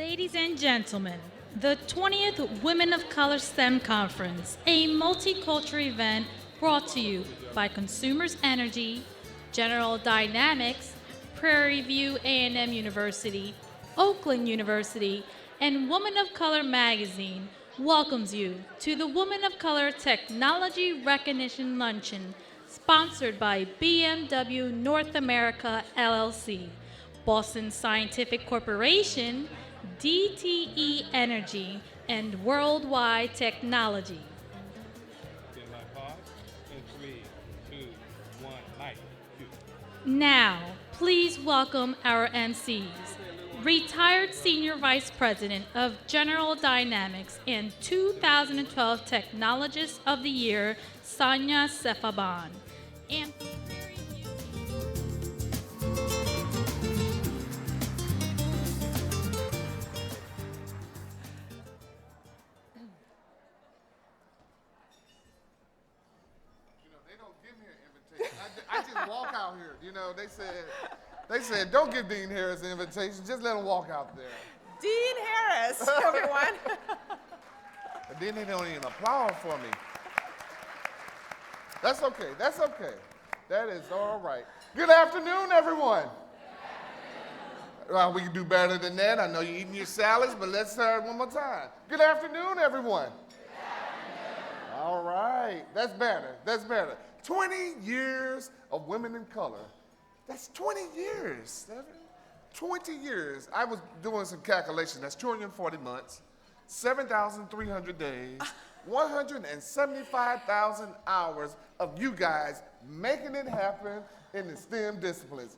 Ladies and gentlemen, the 20th Women of Color STEM Conference, a multicultural event brought to you by Consumers Energy, General Dynamics, Prairie View A&M University, Oakland University, and Women of Color magazine welcomes you to the Women of Color Technology Recognition Luncheon, sponsored by BMW North America LLC, Boston Scientific Corporation, DTE Energy, and Worldwide Technology. In 3, 2, 1, light. Now, please welcome our MCs. Retired Senior Vice President of General Dynamics and 2012 Technologist of the Year, Sonia Sefaban. And They don't give me an invitation. I just walk out here. They said, don't give Dean Harris an invitation. Just let him walk out there. Dean Harris, everyone. And then they don't even applaud for me. That's okay. That's okay. That is all right. Good afternoon, everyone. Well, we can do better than that. I know you're eating your salads, but let's start one more time. Good afternoon, everyone. All right, that's better, that's better. 20 years of women in color. That's 20 years, 20 years. I was doing some calculations. That's 240 months, 7,300 days, 175,000 hours of you guys making it happen in the STEM disciplines.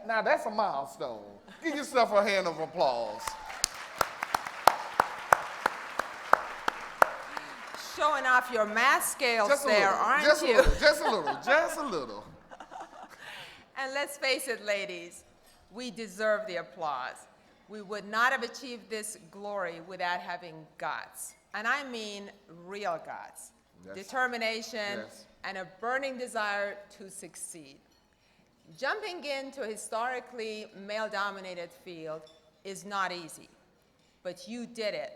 Now that's a milestone. Give yourself a hand of applause. Showing off your math skills Just a there, little, aren't just you? a little, just a little, just a little. And let's face it, ladies, we deserve the applause. We would not have achieved this glory without having guts. And I mean real guts, Yes. determination, Yes. and a burning desire to succeed. Jumping into a historically male-dominated field is not easy, but you did it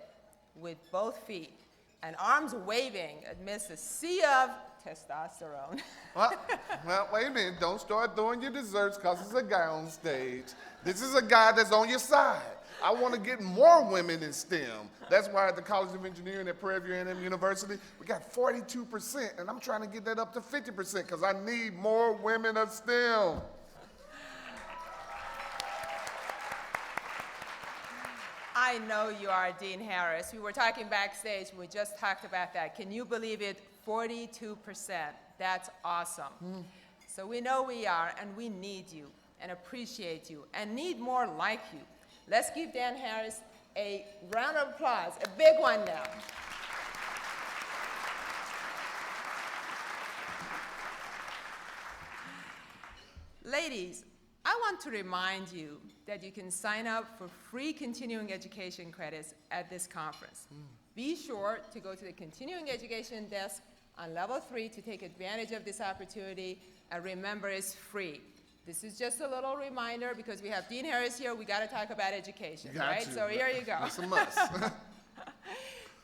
with both feet and arms waving amidst a sea of testosterone. Well, wait a minute. Don't start throwing your desserts because there's a guy on stage. This is a guy that's on your side. I want to get more women in STEM. That's why at the College of Engineering at Prairie View A&M University, we got 42%, and I'm trying to get that up to 50% because I need more women of STEM. I know you are, Dean Harris. We were talking backstage, we just talked about that. Can you believe it? 42%. That's awesome. So we know we are, and we need you, and appreciate you, and need more like you. Let's give Dan Harris a round of applause, a big one now. Ladies, I want to remind you that you can sign up for free continuing education credits at this conference. Be sure to go to the continuing education desk on level 3 to take advantage of this opportunity, and remember, it's free. This is just a little reminder because we have Dean Harris here, we gotta talk about education, right? So here you go. That's a must.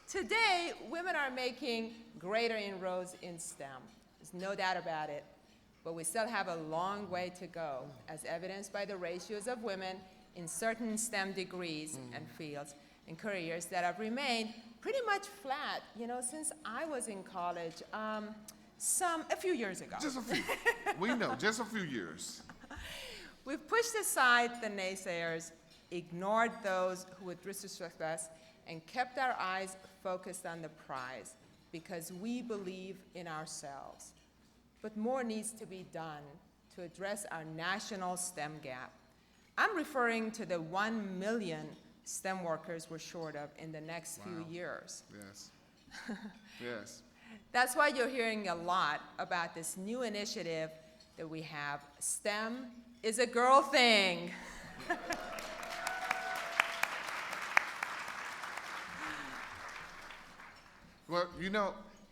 Today, women are making greater inroads in STEM. There's no doubt about it. But we still have a long way to go, as evidenced by the ratios of women in certain STEM degrees and fields and careers that have remained pretty much flat, since I was in college, a few years ago. Just a few. We know, just a few years. We've pushed aside the naysayers, ignored those who would disrespect us, and kept our eyes focused on the prize because we believe in ourselves. But more needs to be done to address our national STEM gap. I'm referring to the 1 million STEM workers we're short of in the next few years. Yes. Yes. That's why you're hearing a lot about this new initiative that we have. STEM is a girl thing. Well,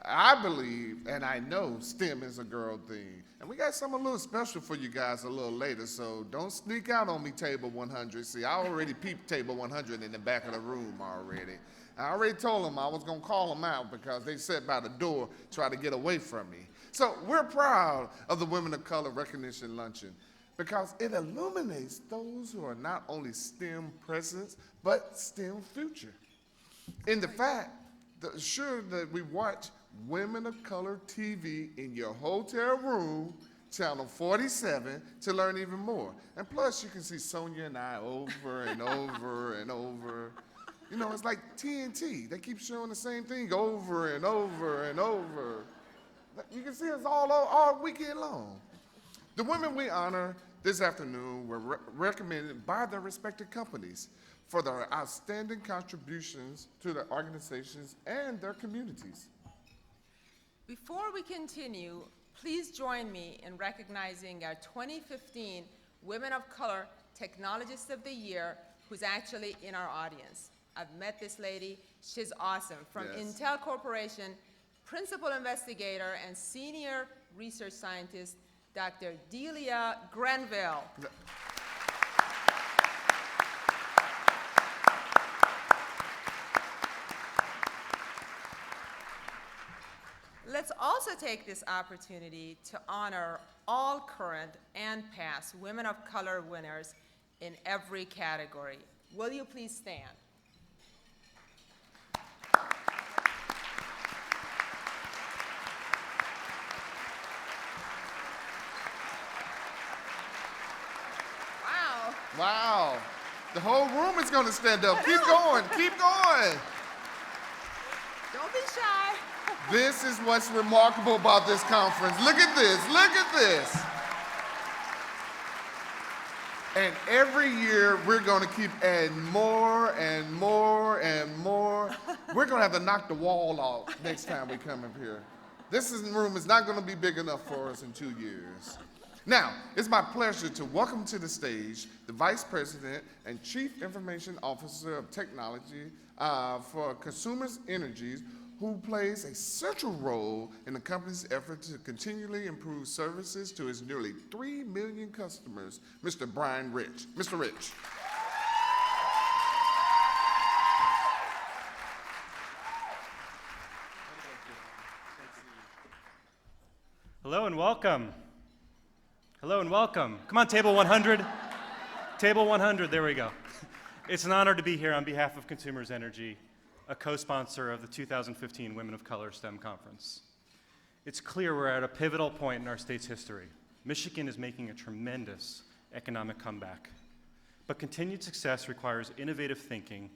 I believe and I know STEM is a girl thing. And we got something a little special for you guys a little later, so don't sneak out on me, Table 100. See, I already peeped Table 100 in the back of the room already. I already told them I was going to call them out because they sat by the door trying to get away from me. So we're proud of the Women of Color Recognition Luncheon because it illuminates those who are not only STEM presence, but STEM future. In the fact, ensure that we watch Women of Color TV in your hotel room, channel 47, to learn even more. And plus, you can see Sonia and I over and over and over. You know, it's like TNT. They keep showing the same thing over and over and over. You can see us all weekend long. The women we honor this afternoon were recommended by their respective companies for their outstanding contributions to their organizations and their communities. Before we continue, please join me in recognizing our 2015 Women of Color Technologist of the Year, who's actually in our audience. I've met this lady. She's awesome. From Yes. Intel Corporation, Principal Investigator and Senior Research Scientist, Dr. Delia Grenville. Let's also take this opportunity to honor all current and past Women of Color winners in every category. Will you please stand? Wow. Wow. The whole room is going to stand up. Keep going. Keep going. Don't be shy. This is what's remarkable about this conference. Look at this. Look at this. And every year, we're going to keep adding more and more and more. We're going to have to knock the wall off next time we come up here. This room is not going to be big enough for us in 2 years. Now, it's my pleasure to welcome to the stage the Vice President and Chief Information Officer of Technology for Consumers Energies, who plays a central role in the company's effort to continually improve services to its nearly 3 million customers, Mr. Brian Rich. Mr. Rich. Hello and welcome. Hello and welcome. Come on, Table 100. Table 100, there we go. It's an honor to be here on behalf of Consumers Energy, a co-sponsor of the 2015 Women of Color STEM Conference. It's clear we're at a pivotal point in our state's history. Michigan is making a tremendous economic comeback. But continued success requires innovative thinking,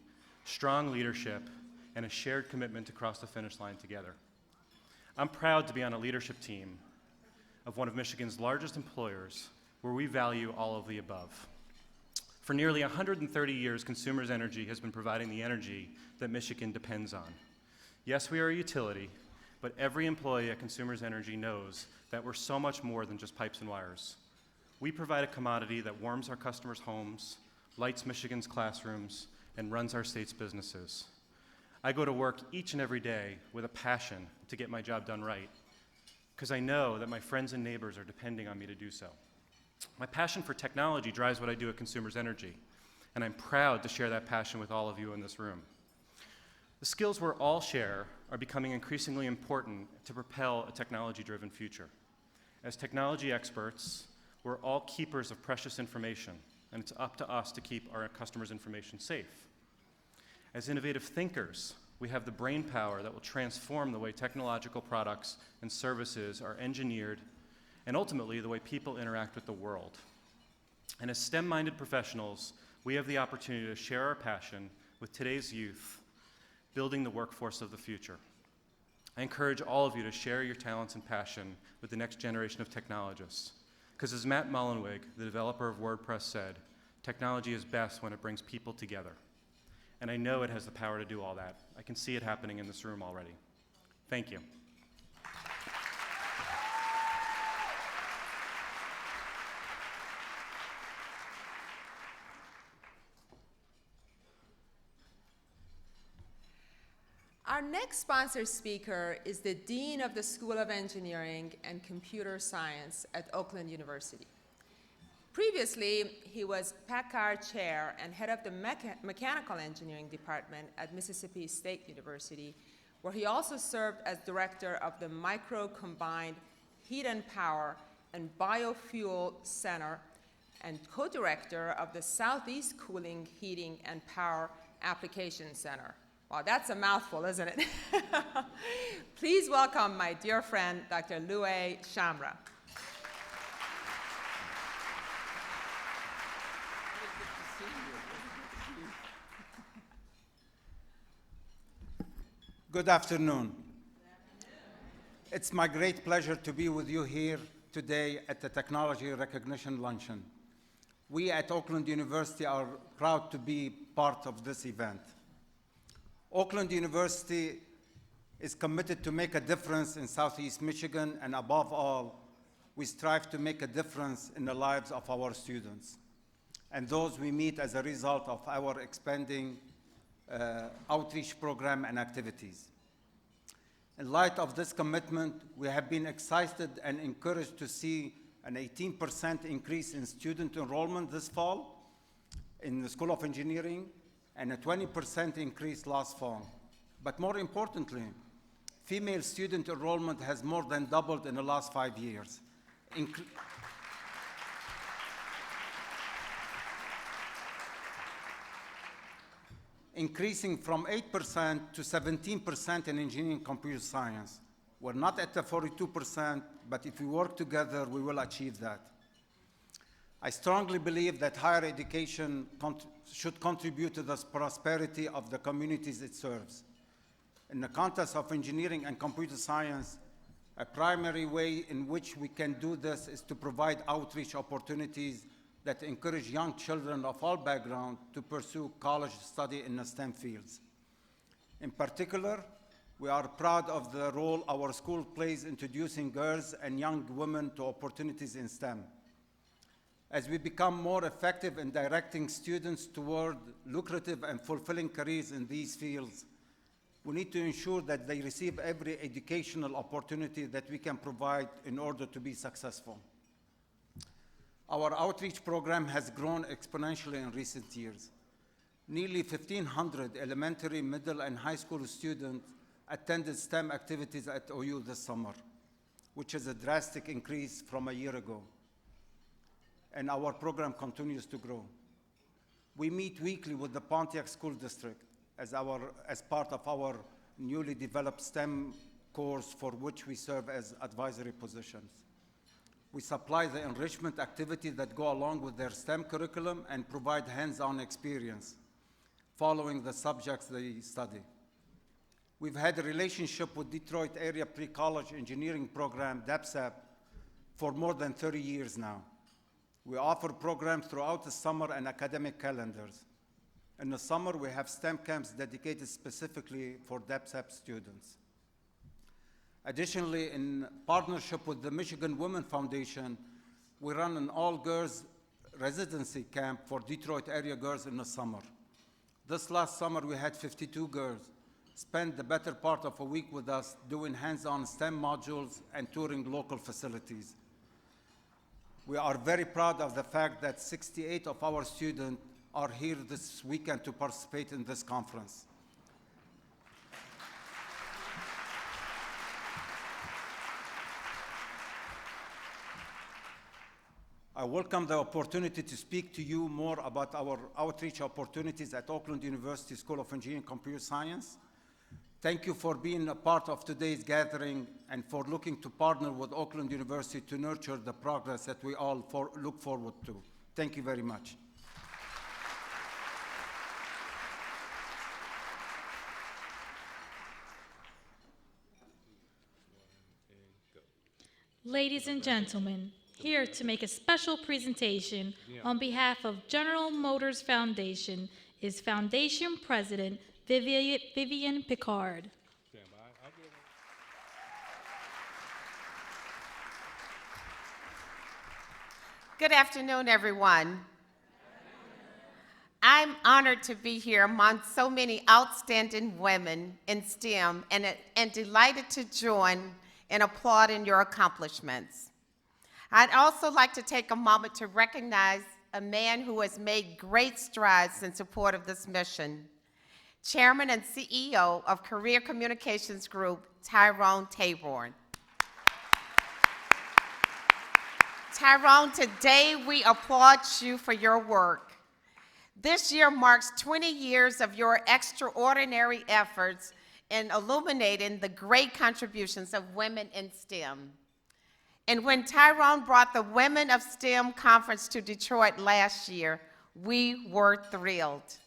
strong leadership, and a shared commitment to cross the finish line together. I'm proud to be on a leadership team of one of Michigan's largest employers, where we value all of the above. For nearly 130 years, Consumers Energy has been providing the energy that Michigan depends on. Yes, we are a utility, but every employee at Consumers Energy knows that we're so much more than just pipes and wires. We provide a commodity that warms our customers' homes, lights Michigan's classrooms, and runs our state's businesses. I go to work each and every day with a passion to get my job done right, because I know that my friends and neighbors are depending on me to do so. My passion for technology drives what I do at Consumers Energy, and I'm proud to share that passion with all of you in this room. The skills we all share are becoming increasingly important to propel a technology-driven future. As technology experts, we're all keepers of precious information, and it's up to us to keep our customers' information safe. As innovative thinkers, we have the brain power that will transform the way technological products and services are engineered, and ultimately the way people interact with the world. And as STEM-minded professionals, we have the opportunity to share our passion with today's youth, building the workforce of the future. I encourage all of you to share your talents and passion with the next generation of technologists. Because as Matt Mullenweg, the developer of WordPress, said, technology is best when it brings people together. And I know it has the power to do all that. I can see it happening in this room already. Thank you. Our Our next sponsored speaker is the Dean of the School of Engineering and Computer Science at Oakland University. Previously, he was Packard Chair and head of the Mechanical Engineering Department at Mississippi State University, where he also served as director of the Micro Combined Heat and Power and Biofuel Center and co-director of the Southeast Cooling, Heating, and Power Application Center. Wow, that's a mouthful, isn't it? Please welcome my dear friend, Dr. Louay Shamra. Good afternoon. It's my great pleasure to be with you here today at the Technology Recognition Luncheon. We at Oakland University are proud to be part of this event. Oakland University is committed to make a difference in Southeast Michigan, and above all, we strive to make a difference in the lives of our students and those we meet as a result of our expanding outreach program and activities. In light of this commitment, we have been excited and encouraged to see an 18% increase in student enrollment this fall in the School of Engineering and a 20% increase last fall. But more importantly, female student enrollment has more than doubled in the last 5 years. Increasing from 8% to 17% in engineering and computer science. We're not at the 42%, but if we work together, we will achieve that. I strongly believe that higher education should contribute to the prosperity of the communities it serves. In the context of engineering and computer science, a primary way in which we can do this is to provide outreach opportunities that encourage young children of all backgrounds to pursue college study in the STEM fields. In particular, we are proud of the role our school plays introducing girls and young women to opportunities in STEM. As we become more effective in directing students toward lucrative and fulfilling careers in these fields, we need to ensure that they receive every educational opportunity that we can provide in order to be successful. Our outreach program has grown exponentially in recent years. Nearly 1,500 elementary, middle, and high school students attended STEM activities at OU this summer, which is a drastic increase from a year ago. And our program continues to grow. We meet weekly with the Pontiac School District as part of our newly developed STEM course for which we serve as advisory positions. We supply the enrichment activities that go along with their STEM curriculum and provide hands-on experience following the subjects they study. We've had a relationship with Detroit Area Pre-College Engineering Program, DEPSAP, for more than 30 years now. We offer programs throughout the summer and academic calendars. In the summer, we have STEM camps dedicated specifically for DEPSAP students. Additionally, in partnership with the Michigan Women Foundation, we run an all-girls residency camp for Detroit area girls in the summer. This last summer, we had 52 girls spend the better part of a week with us doing hands-on STEM modules and touring local facilities. We are very proud of the fact that 68 of our students are here this weekend to participate in this conference. I welcome the opportunity to speak to you more about our outreach opportunities at Oakland University School of Engineering and Computer Science. Thank you for being a part of today's gathering and for looking to partner with Oakland University to nurture the progress that we all look forward to. Thank you very much. Ladies and gentlemen, here to make a special presentation on behalf of General Motors Foundation is Foundation President Vivian Picard. Stand by. I'll get it. Good afternoon, everyone. I'm honored to be here among so many outstanding women in STEM and delighted to join in applauding your accomplishments. I'd also like to take a moment to recognize a man who has made great strides in support of this mission, Chairman and CEO of Career Communications Group, Tyrone Taborn. Tyrone, today we applaud you for your work. This year marks 20 years of your extraordinary efforts in illuminating the great contributions of women in STEM. And when Tyrone brought the Women of STEM conference to Detroit last year, we were thrilled.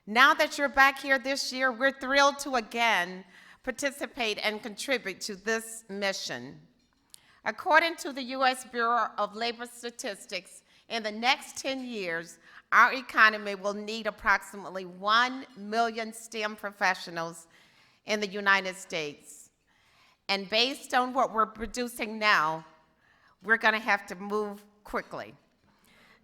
Now that you're back here this year, we're thrilled to again participate and contribute to this mission. According to the U.S. Bureau of Labor Statistics, in the next 10 years, our economy will need approximately 1 million STEM professionals in the United States. And based on what we're producing now, we're going to have to move quickly.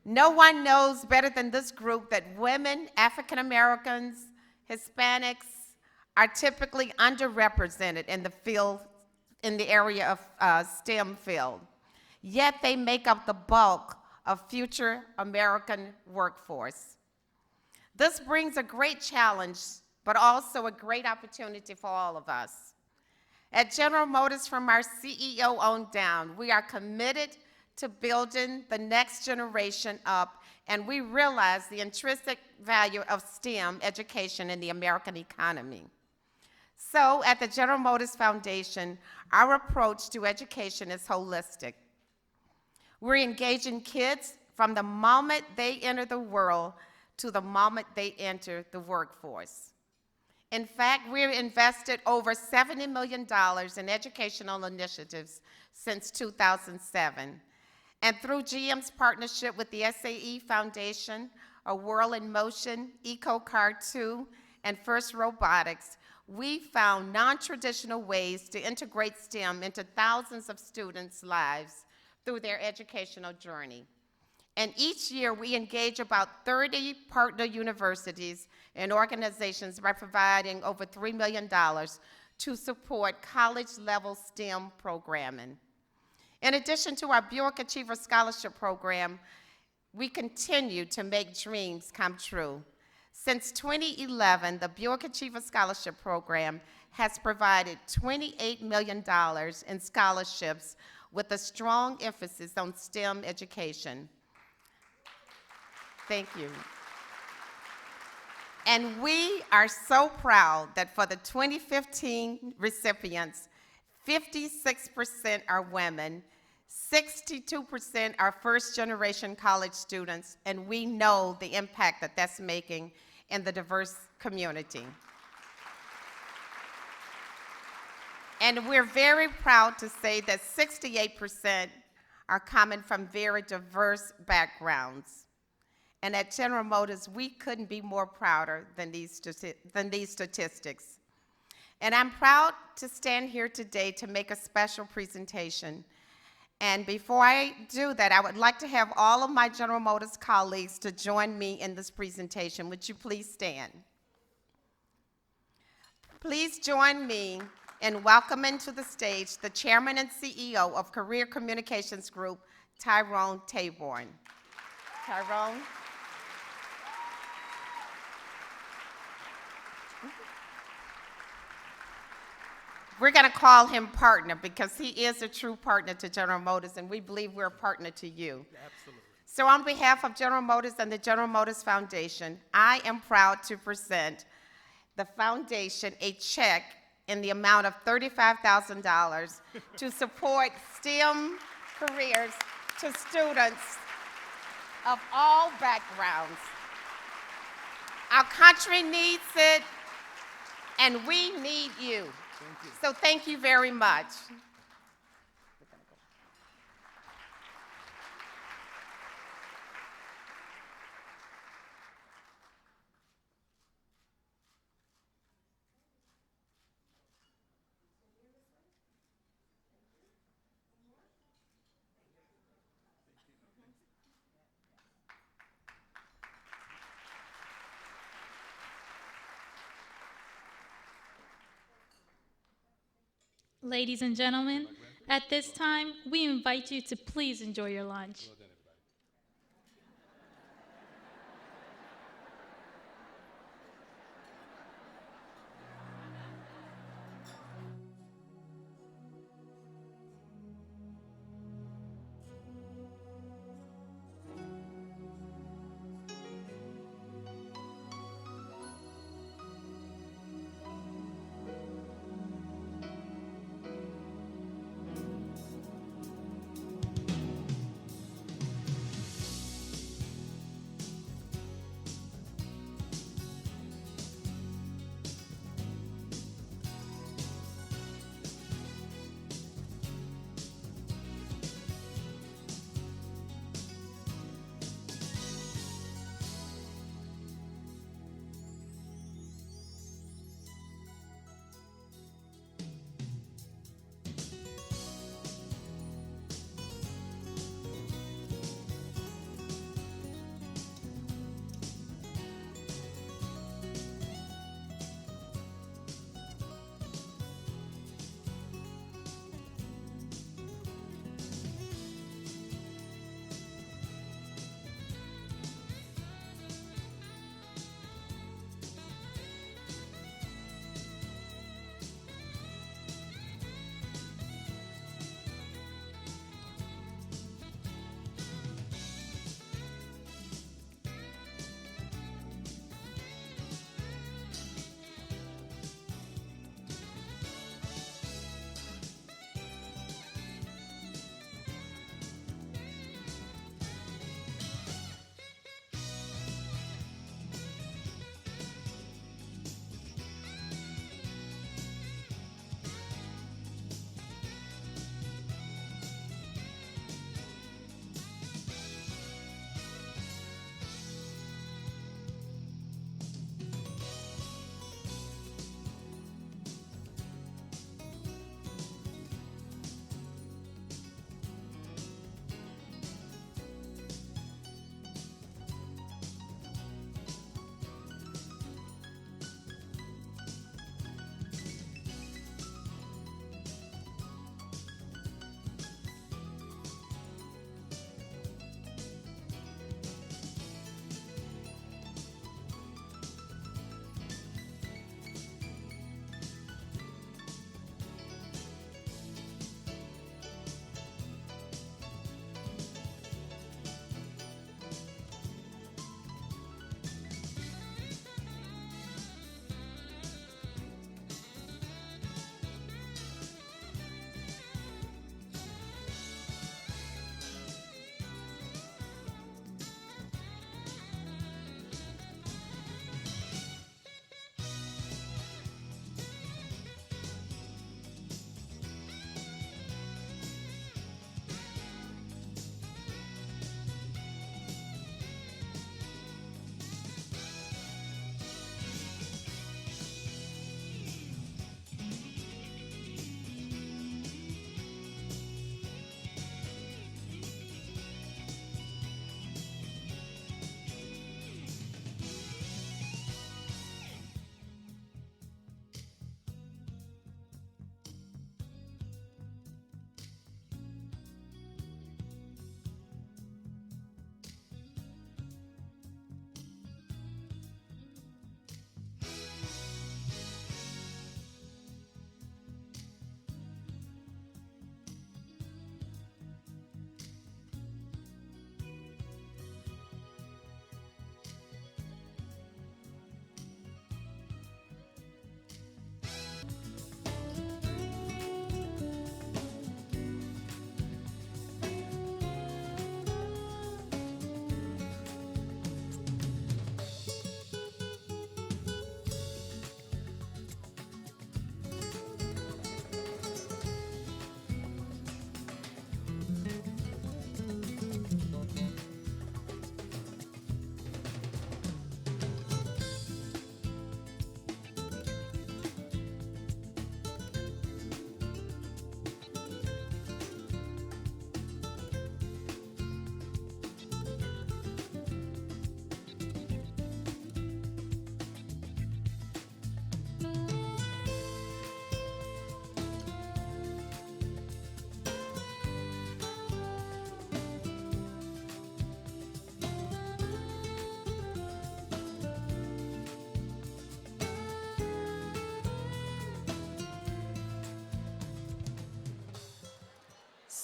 No one knows better than this group that women, African Americans, Hispanics are typically underrepresented in the field, in the area of STEM field. Yet they make up the bulk of future American workforce. This brings a great challenge, but also a great opportunity for all of us. At General Motors, from our CEO on down, we are committed to building the next generation up, and we realize the intrinsic value of STEM education in the American economy. So at the General Motors Foundation, our approach to education is holistic. We're engaging kids from the moment they enter the world to the moment they enter the workforce. In fact, we've invested over $70 million in educational initiatives since 2007. And through GM's partnership with the SAE Foundation, A World in Motion, EcoCar 2, and First Robotics, we found non-traditional ways to integrate STEM into thousands of students' lives through their educational journey. And each year, we engage about 30 partner universities and organizations by providing over $3 million to support college-level STEM programming. In addition to our Buick Achiever Scholarship Program, we continue to make dreams come true. Since 2011, the Buick Achiever Scholarship Program has provided $28 million in scholarships with a strong emphasis on STEM education. Thank you. And we are so proud that for the 2015 recipients, 56% are women, 62% are first-generation college students, and we know the impact that that's making in the diverse community. And we're very proud to say that 68% are coming from very diverse backgrounds. And at General Motors, we couldn't be more prouder than these statistics. And I'm proud to stand here today to make a special presentation. And before I do that, I would like to have all of my General Motors colleagues to join me in this presentation. Would you please stand? Please join me in welcoming to the stage the Chairman and CEO of Career Communications Group, Tyrone Taborn. Tyrone. We're going to call him partner because he is a true partner to General Motors, and we believe we're a partner to you. Absolutely. So on behalf of General Motors and the General Motors Foundation, I am proud to present the foundation a check in the amount of $35,000 to support STEM careers to students of all backgrounds. Our country needs it, and we need you. So thank you very much. Ladies and gentlemen, at this time, we invite you to please enjoy your lunch.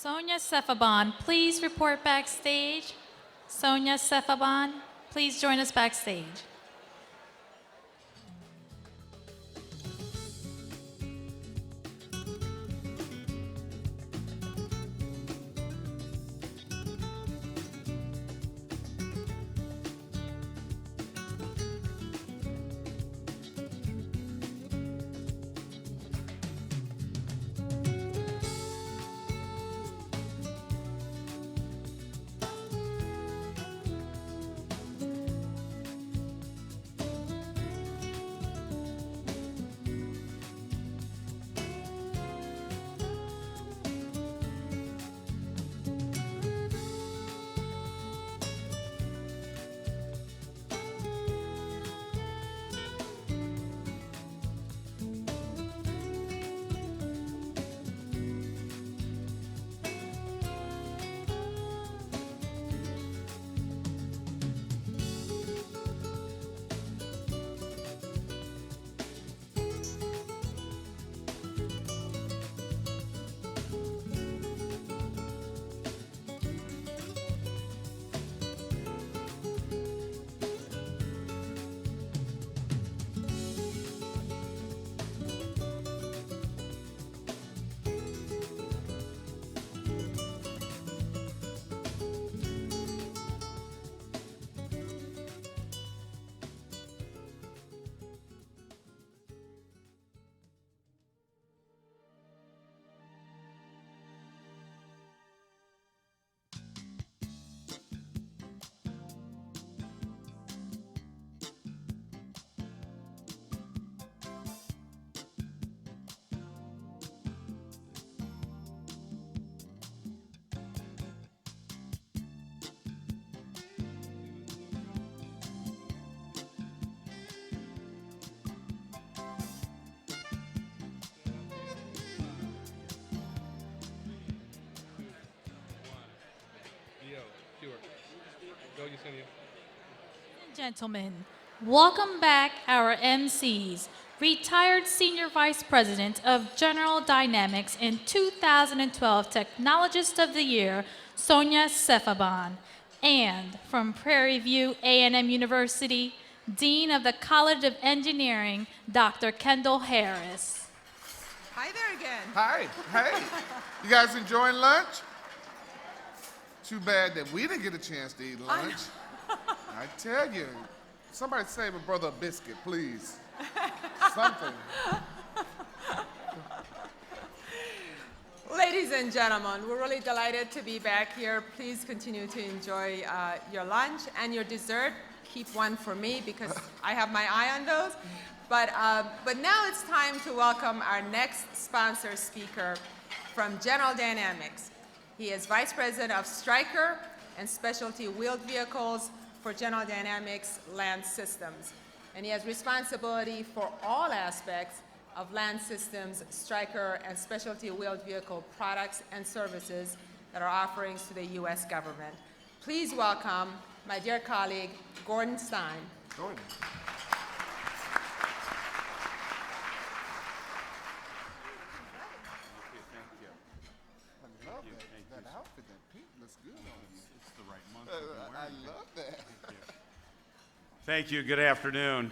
Sonia Sefaban, please report backstage. Sonia Sefaban, please join us backstage. Go, Yesenia. Gentlemen, welcome back our MCs, retired Senior Vice President of General Dynamics and 2012 Technologist of the Year, Sonia Sefaban, and from Prairie View A&M University, Dean of the College of Engineering, Dr. Kendall Harris. Hi there again. Hi, hey. You guys enjoying lunch? Too bad that we didn't get a chance to eat lunch. I tell you, somebody save a brother a biscuit, please. Something. Ladies and gentlemen, we're really delighted to be back here. Please continue to enjoy your lunch and your dessert. Keep one for me because I have my eye on those. But now it's time to welcome our next sponsor speaker from General Dynamics. He is Vice President of Stryker and Specialty Wheeled Vehicles for General Dynamics Land Systems. And he has responsibility for all aspects of Land Systems, Stryker, and Specialty Wheeled Vehicle products and services that are offerings to the U.S. government. Please welcome my dear colleague, Gordon Stein. Gordon. That outfit, that pink looks good on you. It's the right month. I love that. Thank you. Good afternoon.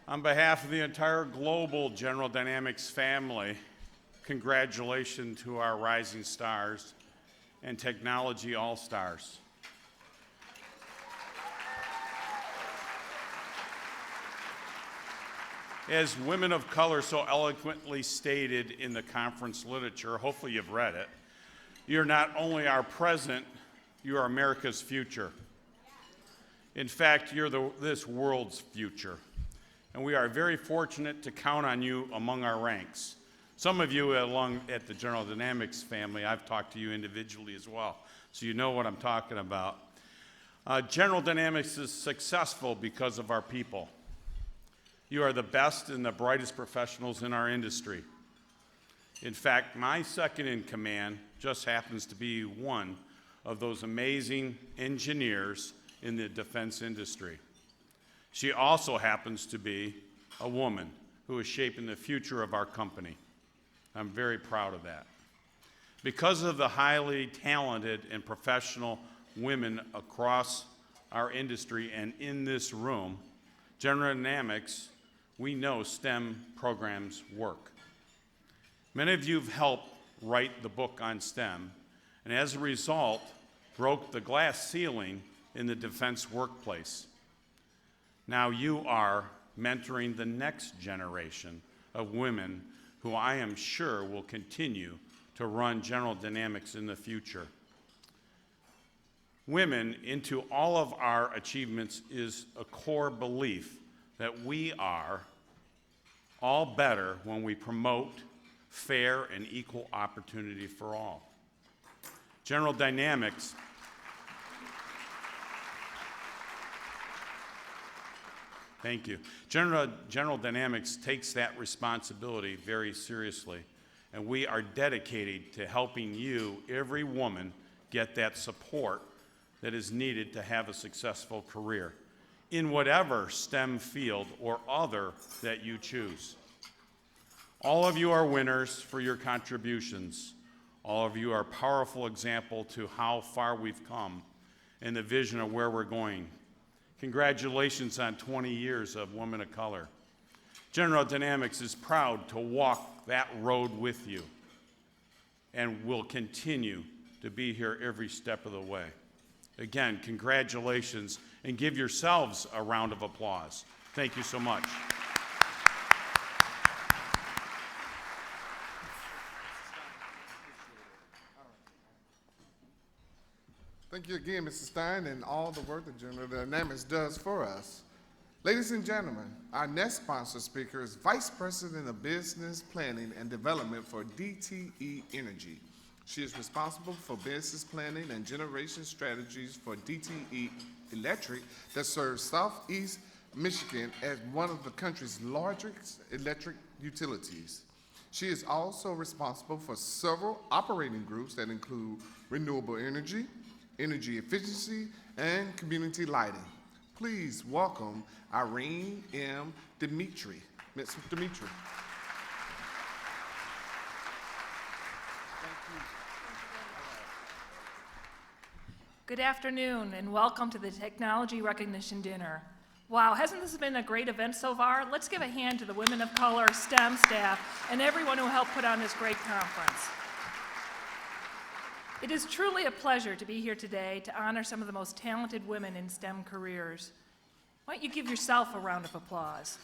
On behalf of the entire global General Dynamics family, congratulations to our rising stars and technology all-stars. As women of color so eloquently stated in the conference literature, hopefully you've read it, you're not only our present, you are America's future. In fact, you're this world's future. And we are very fortunate to count on you among our ranks. Some of you along at the General Dynamics family, I've talked to you individually as well, so you know what I'm talking about. General Dynamics is successful because of our people. You are the best and the brightest professionals in our industry. In fact, my second in command just happens to be one of those amazing engineers in the defense industry. She also happens to be a woman who is shaping the future of our company. I'm very proud of that. Because of the highly talented and professional women across our industry and in this room, General Dynamics, we know STEM programs work. Many of you have helped write the book on STEM, and as a result, broke the glass ceiling in the defense workplace. Now you are mentoring the next generation of women who I am sure will continue to run General Dynamics in the future. Women into all of our achievements is a core belief that we are all better when we promote fair and equal opportunity for all. General Dynamics Thank you. General Dynamics takes that responsibility very seriously, and we are dedicated to helping you, every woman, get that support that is needed to have a successful career in whatever STEM field or other that you choose. All of you are winners for your contributions. All of you are a powerful example to how far we've come and the vision of where we're going. Congratulations on 20 years of Women of Color. General Dynamics is proud to walk that road with you and will continue to be here every step of the way. Again, congratulations, and give yourselves a round of applause. Thank you so much. Thank you again, Mr. Stein, and all the work that General Dynamics does for us. Ladies and gentlemen, our next sponsor speaker is Vice President of Business Planning and Development for DTE Energy. She is responsible for business planning and generation strategies for DTE Electric that serves Southeast Michigan as one of the country's largest electric utilities. She is also responsible for several operating groups that include renewable energy, energy efficiency, and community lighting. Please welcome Irene M. Dimitri. Ms. Dimitri. Good afternoon and welcome to the Technology Recognition Dinner. Wow, hasn't this been a great event so far? Let's give a hand to the Women of Color STEM staff and everyone who helped put on this great conference. It is truly a pleasure to be here today to honor some of the most talented women in STEM careers. Why don't you give yourself a round of applause?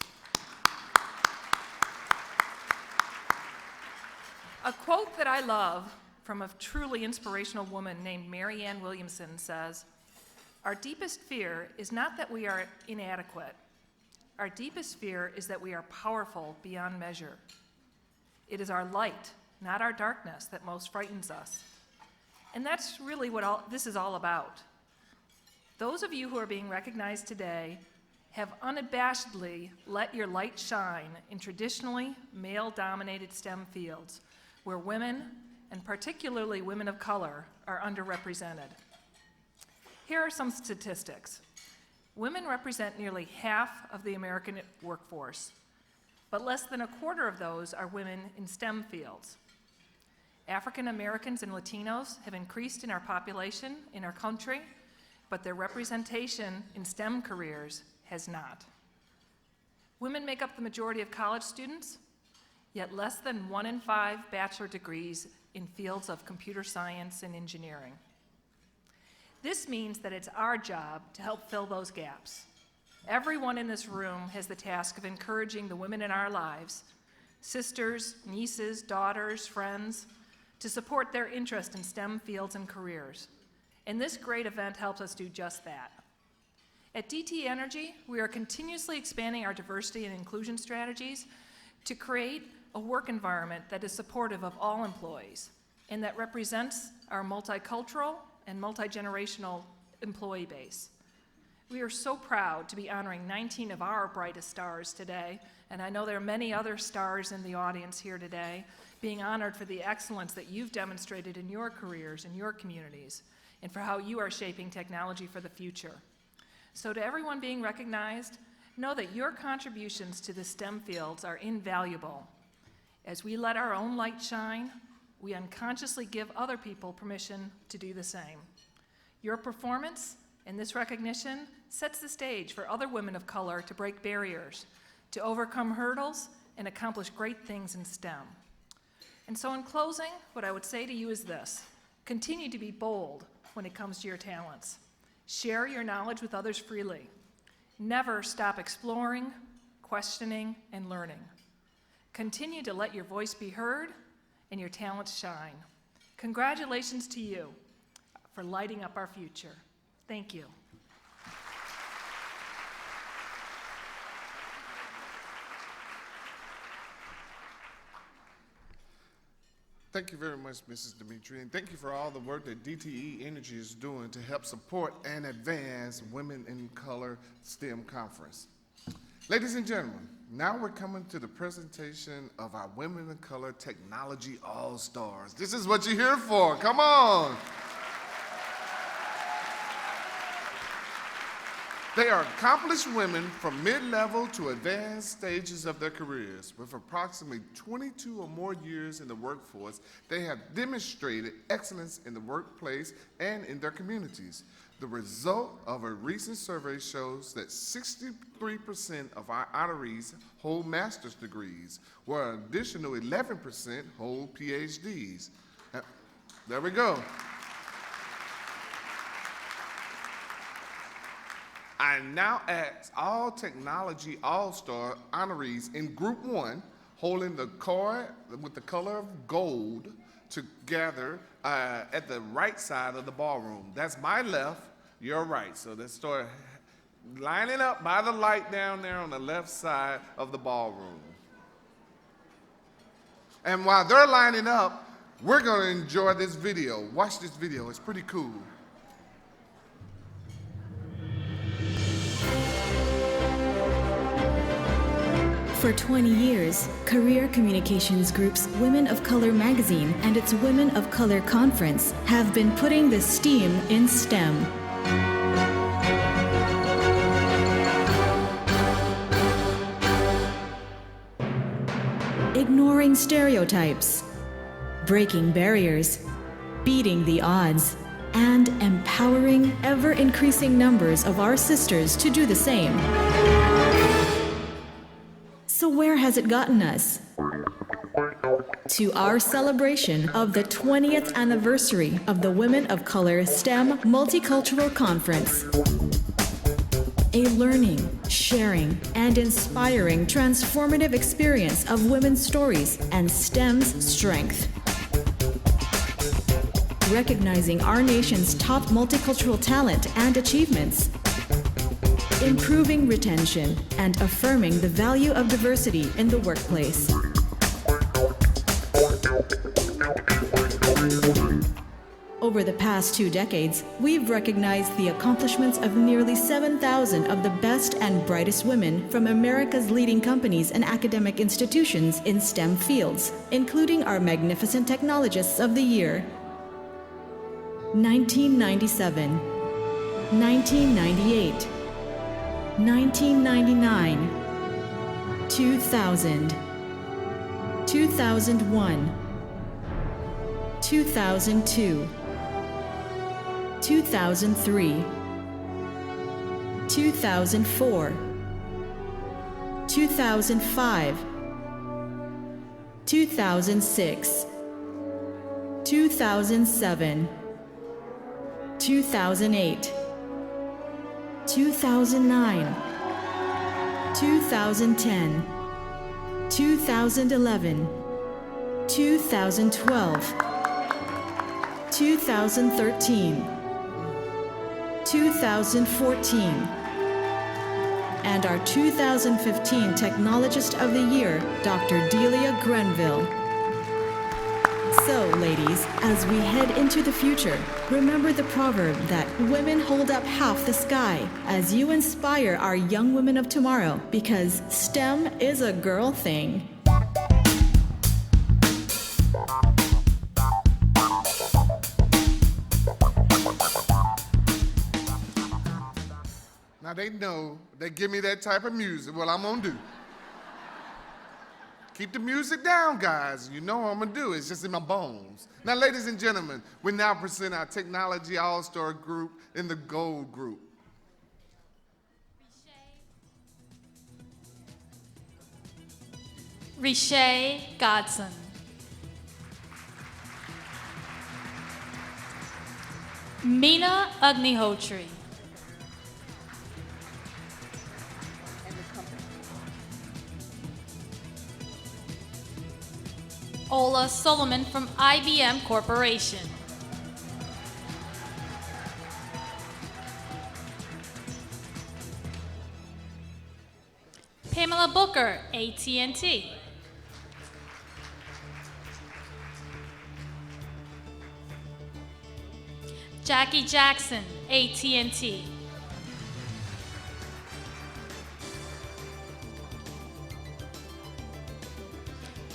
A quote that I love from a truly inspirational woman named Mary Ann Williamson says, "Our deepest fear is not that we are inadequate. Our deepest fear is that we are powerful beyond measure. It is our light, not our darkness, that most frightens us." And that's really what this is all about. Those of you who are being recognized today have unabashedly let your light shine in traditionally male-dominated STEM fields where women, and particularly women of color, are underrepresented. Here are some statistics. Women represent nearly half of the American workforce, but less than a quarter of those are women in STEM fields. African Americans and Latinos have increased in our population in our country, but their representation in STEM careers has not. Women make up the majority of college students, yet less than 1 in 5 bachelor degrees in fields of computer science and engineering. This means that it's our job to help fill those gaps. Everyone in this room has the task of encouraging the women in our lives, sisters, nieces, daughters, friends, to support their interest in STEM fields and careers. And this great event helps us do just that. At DTE Energy, we are continuously expanding our diversity and inclusion strategies to create a work environment that is supportive of all employees and that represents our multicultural and multi-generational employee base. We are so proud to be honoring 19 of our brightest stars today, and I know there are many other stars in the audience here today being honored for the excellence that you've demonstrated in your careers, in your communities, and for how you are shaping technology for the future. So to everyone being recognized, know that your contributions to the STEM fields are invaluable. As we let our own light shine, we unconsciously give other people permission to do the same. Your performance and this recognition sets the stage for other women of color to break barriers, to overcome hurdles, and accomplish great things in STEM. And so in closing, what I would say to you is this: continue to be bold when it comes to your talents. Share your knowledge with others freely. Never stop exploring, questioning, and learning. Continue to let your voice be heard and your talents shine. Congratulations to you for lighting up our future. Thank you. Thank you very much, Mrs. Dimitri, and thank you for all the work that DTE Energy is doing to help support and advance Women in Color STEM Conference. Ladies and gentlemen, now we're coming to the presentation of our Women in Color Technology All-Stars. This is what you're here for. Come on. They are accomplished women from mid-level to advanced stages of their careers. With approximately 22 or more years in the workforce, they have demonstrated excellence in the workplace and in their communities. The result of a recent survey shows that 63% of our honorees hold master's degrees, while an additional 11% hold PhDs. There we go. I now ask all Technology All-Star honorees in Group 1 holding the card with the color of gold to gather at the right side of the ballroom. That's my left, your right. So let's start lining up by the light down there on the left side of the ballroom. And while they're lining up, we're going to enjoy this video. Watch this video. It's pretty cool. For 20 years, Career Communications Group's Women of Color magazine and its Women of Color conference have been putting the STEAM in STEM. Ignoring stereotypes, breaking barriers, beating the odds, and empowering ever-increasing numbers of our sisters to do the same. So where has it gotten us? To our celebration of the 20th anniversary of the Women of Color STEM Multicultural Conference. A learning, sharing, and inspiring transformative experience of women's stories and STEM's strength. Recognizing our nation's top multicultural talent and achievements. Improving retention and affirming the value of diversity in the workplace. Over the past 2 decades, we've recognized the accomplishments of nearly 7,000 of the best and brightest women from America's leading companies and academic institutions in STEM fields, including our magnificent Technologists of the Year. 1997, 1998, 1999, 2000, 2001, 2002, 2003, 2004, 2005, 2006, 2007, 2008, 2009, 2010, 2011, 2012, 2013, 2014, and our 2015 Technologist of the Year, Dr. Delia Grenville. So, ladies, as we head into the future, remember the proverb that women hold up half the sky as you inspire our young women of tomorrow, because STEM is a girl thing. Now they know they give me that type of music, what I'm gonna do. Keep the music down, guys. You know what I'm gonna do. It's just in my bones. Now, ladies and gentlemen, we now present our Technology All-Star group in the gold group. Rishay Godson. Meena Agnihotri. Ola Solomon from IBM Corporation. Pamela Booker, AT&T. Jackie Jackson, AT&T.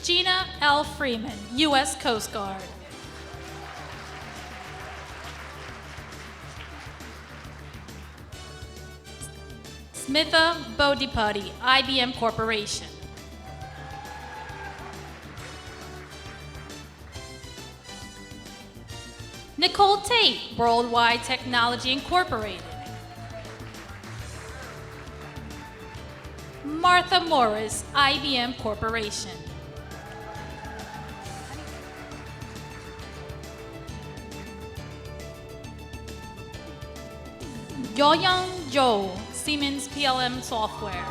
Gina L. Freeman, U.S. Coast Guard. Smitha Bodhipati, IBM Corporation. Nicole Tate, Worldwide Technology Incorporated. Martha Morris, IBM Corporation. Yoyoung Jo, Siemens PLM Software.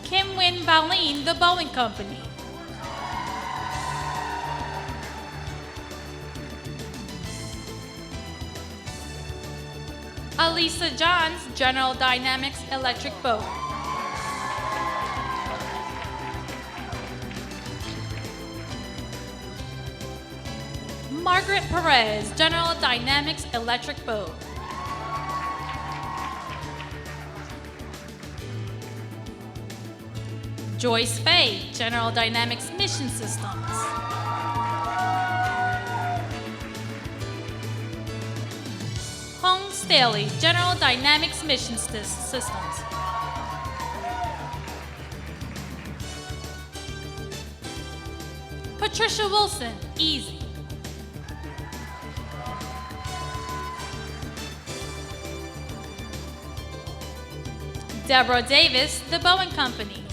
Kim Win Baleen, The Boeing Company. Alisa Johns, General Dynamics Electric Boat. Margaret Perez, General Dynamics Electric Boat. Joyce Fay, General Dynamics Mission Systems. Hong Staley, General Dynamics Mission Systems. Patricia Wilson, Easy. Deborah Davis, The Boeing Company.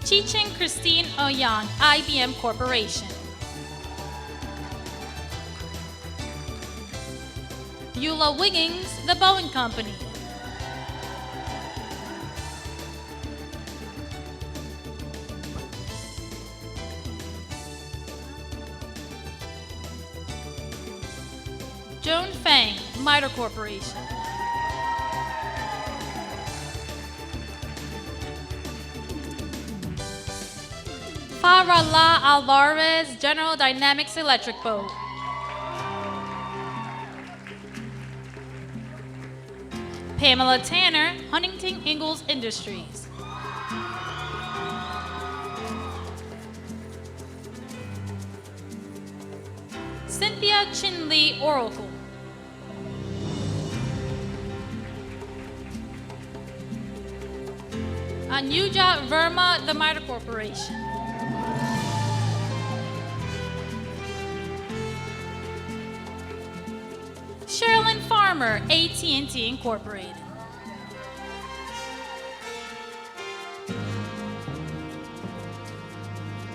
Chicheng Christine Ouyang, IBM Corporation. Eula Wiggins, The Boeing Company. Joan Fang, MITRE Corporation. Farala Alvarez, General Dynamics Electric Boat. Pamela Tanner, Huntington Ingalls Industries. Cynthia Chin-Lee, Oracle. Anuja Verma, The MITRE Corporation. Sherilyn Farmer, AT&T Incorporated.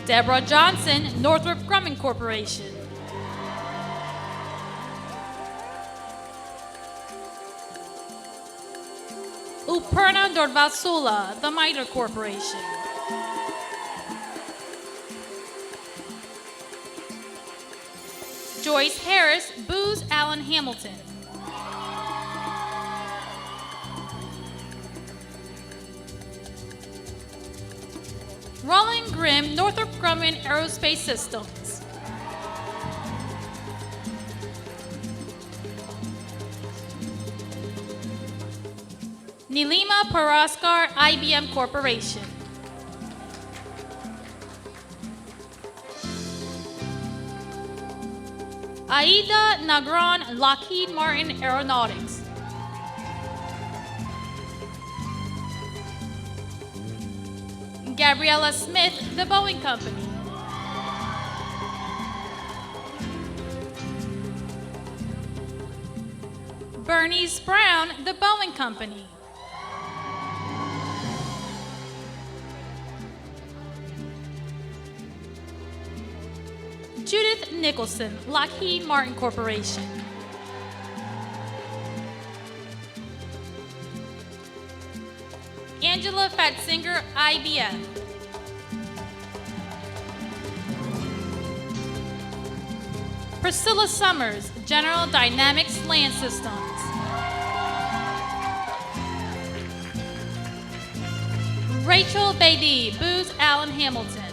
Deborah Johnson, Northrop Grumman Corporation. Uperna Dorvasula, The MITRE Corporation. Joyce Harris, Booz Allen Hamilton. Roland Grimm, Northrop Grumman Aerospace Systems. Nilima Paraskar, IBM Corporation. Aida Nagron, Lockheed Martin Aeronautics. Gabriella Smith, The Boeing Company. Bernice Brown, The Boeing Company. Judith Nicholson, Lockheed Martin Corporation. Angela Fatzinger, IBM. Priscilla Summers, General Dynamics Land Systems. Rachel Beatty, Booz Allen Hamilton.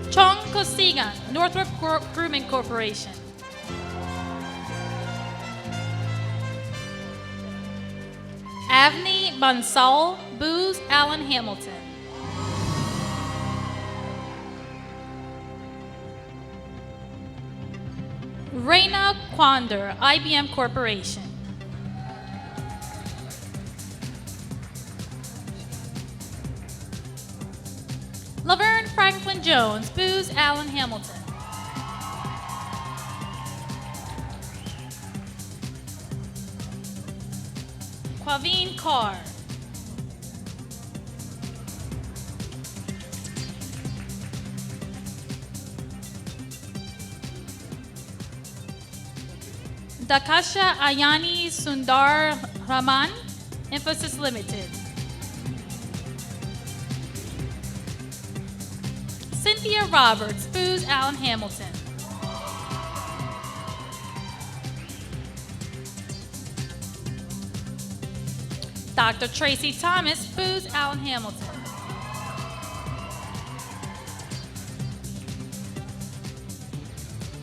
Chong Kosigan, Northrop Grumman Corporation. Avni Bansal, Booz Allen Hamilton. Reina Quander, IBM Corporation. Laverne Franklin Jones, Booz Allen Hamilton. Quaveen Carr. Dakasha Ayani Sundar Raman, Infosys Limited. Cynthia Roberts, Booz Allen Hamilton. Dr. Tracy Thomas, Booz Allen Hamilton.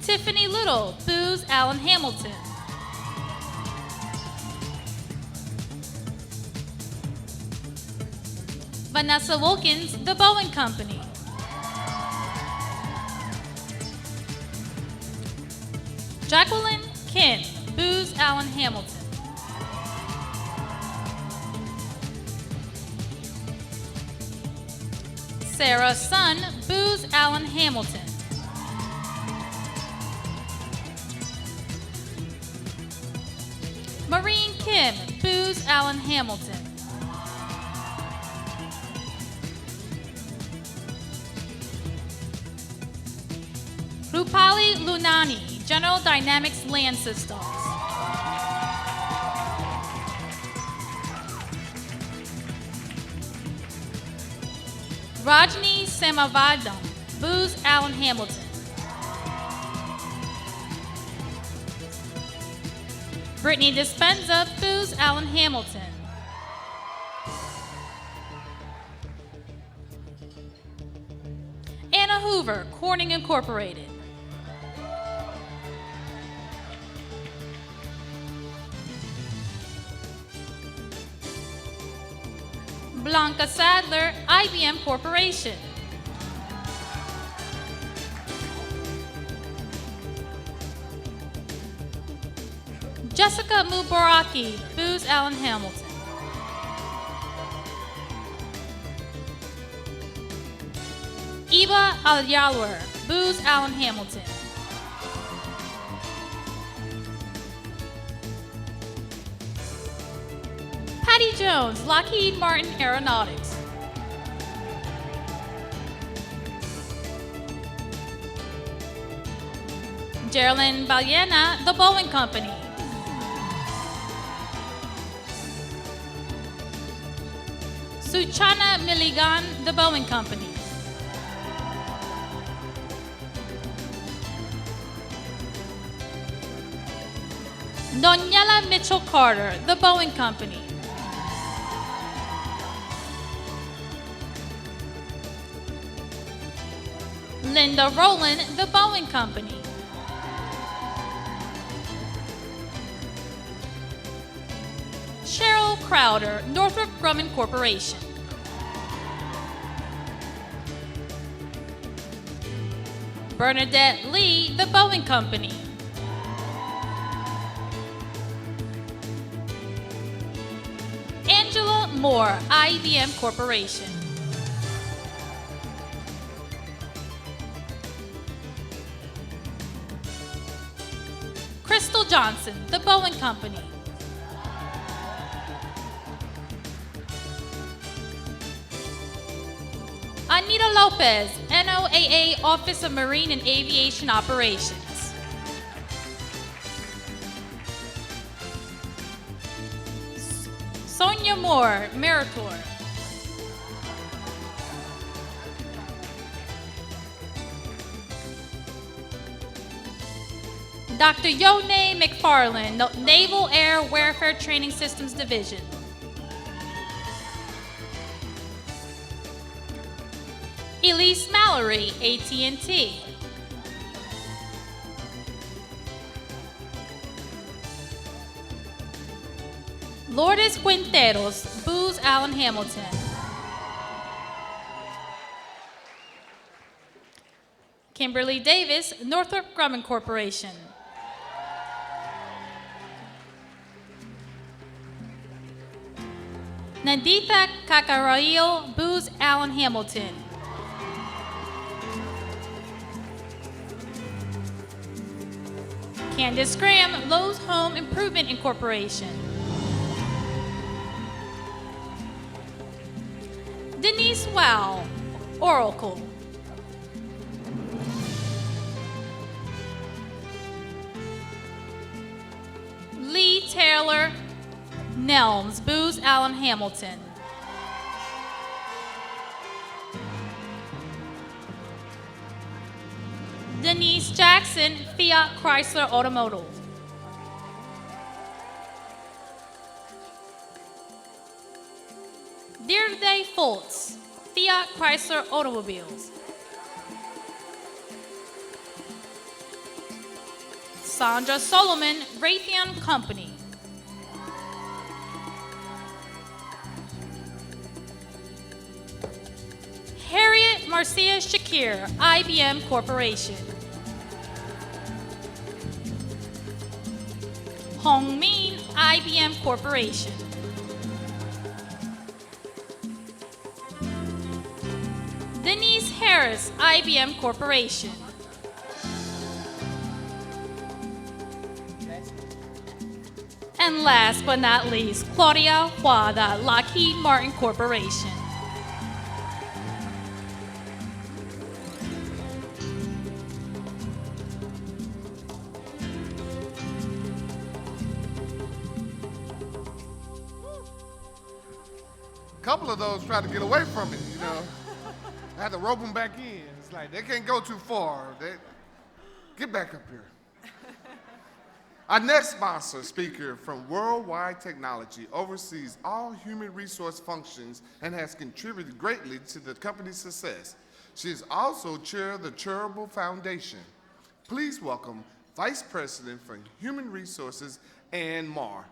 Tiffany Little, Booz Allen Hamilton. Vanessa Wilkins, The Boeing Company. Jacqueline Kim, Booz Allen Hamilton. Sarah Sun, Booz Allen Hamilton. Maureen Kim, Booz Allen Hamilton. Rupali Lunani, General Dynamics Land Systems. Rajni Samavadam, Booz Allen Hamilton. Brittany Dispenza, Booz Allen Hamilton. Anna Hoover, Corning Incorporated. Blanca Sadler, IBM Corporation. Jessica Mubaraki, Booz Allen Hamilton. Eva Alyalwar, Booz Allen Hamilton. Patty Jones, Lockheed Martin Aeronautics. Geraldine Ballena, The Boeing Company. Suchana Milligan, The Boeing Company. Doniela Mitchell Carter, The Boeing Company. Linda Rowland, The Boeing Company. Cheryl Crowder, Northrop Grumman Corporation. Bernadette Lee, The Boeing Company. Angela Moore, IBM Corporation. Crystal Johnson, The Boeing Company. Anita Lopez, NOAA Office of Marine and Aviation Operations. Sonia Moore, Meritor. Dr. Yone McFarland, Naval Air Warfare Training Systems Division. Elise Mallory, AT&T. Lourdes Quinteros, Booz Allen Hamilton. Kimberly Davis, Northrop Grumman Corporation. Nandita Kakarail, Booz Allen Hamilton. Candace Graham, Lowe's Home Improvement Incorporation. Denise Wow, Oracle. Lee Taylor, Nelms, Booz Allen Hamilton. Denise Jackson, Fiat Chrysler Automotive. Deirdre Fultz, Fiat Chrysler Automobiles. Sandra Solomon, Raytheon Company. Harriet Marcia Shakir, IBM Corporation. Hong Min, IBM Corporation. Denise Harris, IBM Corporation. And last but not least, Claudia Huada, Lockheed Martin Corporation. A couple of those tried to get away from it, you know. I had to rope them back in. It's like, they can't go too far. Get back up here. Our next sponsor speaker from Worldwide Technology oversees all human resource functions and has contributed greatly to the company's success. She is also chair of the Charitable Foundation. Please welcome Vice President for Human Resources, Ann Marr.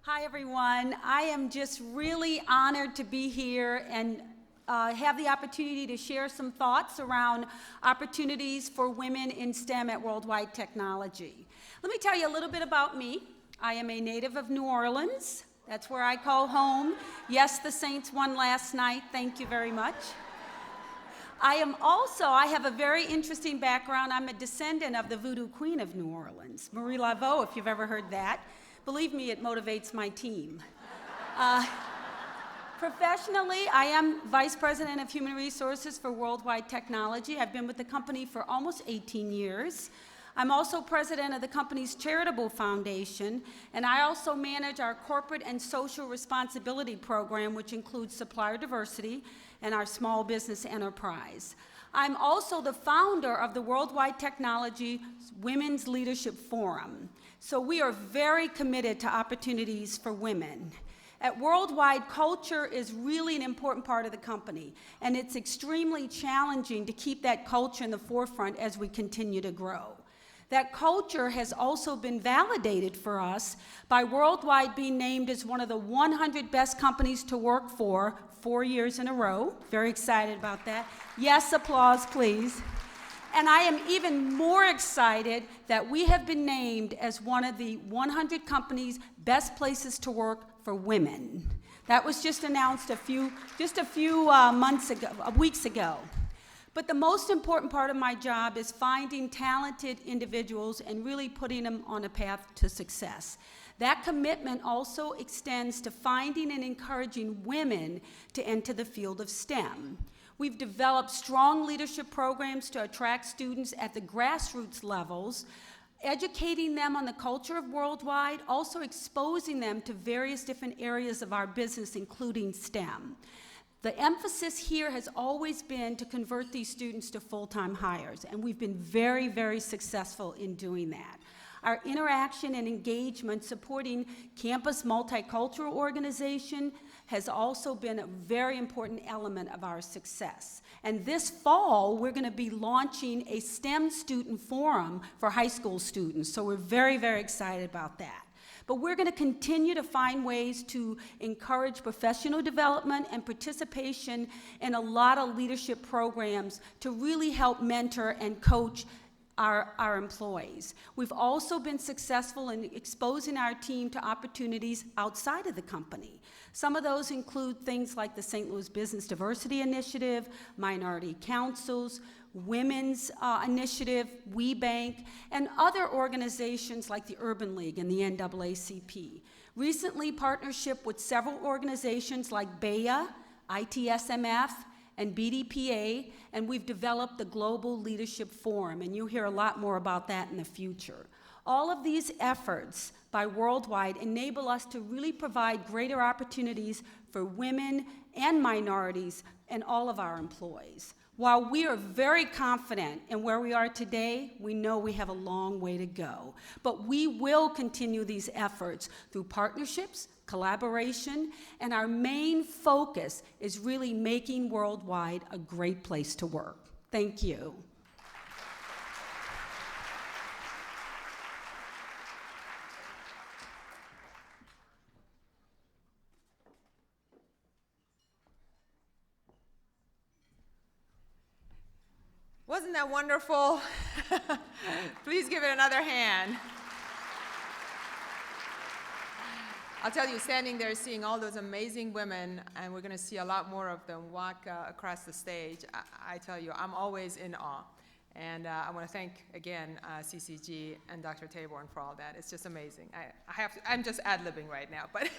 Hi, everyone. I am just really honored to be here and have the opportunity to share some thoughts around opportunities for women in STEM at Worldwide Technology. Let me tell you a little bit about me. I am a native of New Orleans. That's where I call home. Yes, the Saints won last night. Thank you very much. I have a very interesting background. I'm a descendant of the Voodoo Queen of New Orleans, Marie Laveau, if you've ever heard that. Believe me, it motivates my team. Professionally, I am Vice President of Human Resources for Worldwide Technology. I've been with the company for almost 18 years. I'm also president of the company's Charitable Foundation, and I also manage our corporate and social responsibility program, which includes supplier diversity and our small business enterprise. I'm also the founder of the Worldwide Technology Women's Leadership Forum. So we are very committed to opportunities for women. At Worldwide, culture is really an important part of the company, and it's extremely challenging to keep that culture in the forefront as we continue to grow. That culture has also been validated for us by Worldwide being named as one of the 100 best companies to work for 4 years in a row. Very excited about that. Yes, applause, please. And I am even more excited that we have been named as one of the 100 companies best places to work for women. That was just announced a few weeks ago. But the most important part of my job is finding talented individuals and really putting them on a path to success. That commitment also extends to finding and encouraging women to enter the field of STEM. We've developed strong leadership programs to attract students at the grassroots levels, educating them on the culture of Worldwide, also exposing them to various different areas of our business, including STEM. The emphasis here has always been to convert these students to full-time hires, and we've been very, very successful in doing that. Our interaction and engagement supporting Campus Multicultural Organization has also been a very important element of our success. And this fall, we're going to be launching a STEM student forum for high school students, so we're very, very excited about that. But we're going to continue to find ways to encourage professional development and participation in a lot of leadership programs to really help mentor and coach our employees. We've also been successful in exposing our team to opportunities outside of the company. Some of those include things like the St. Louis Business Diversity Initiative, Minority Councils, Women's Initiative, WeBank, and other organizations like the Urban League and the NAACP. Recently, partnership with several organizations like BEA, ITSMF, and BDPA, and we've developed the Global Leadership Forum, and you'll hear a lot more about that in the future. All of these efforts by Worldwide enable us to really provide greater opportunities for women and minorities and all of our employees. While we are very confident in where we are today, we know we have a long way to go. But we will continue these efforts through partnerships, collaboration, and our main focus is really making Worldwide a great place to work. Thank you. Wasn't that wonderful? Please give it another hand. I'll tell you, standing there seeing all those amazing women, and we're going to see a lot more of them walk across the stage, I tell you, I'm always in awe. And I want to thank, again, CCG and Dr. Taborn for all that. It's just amazing. I'm just ad-libbing right now, but,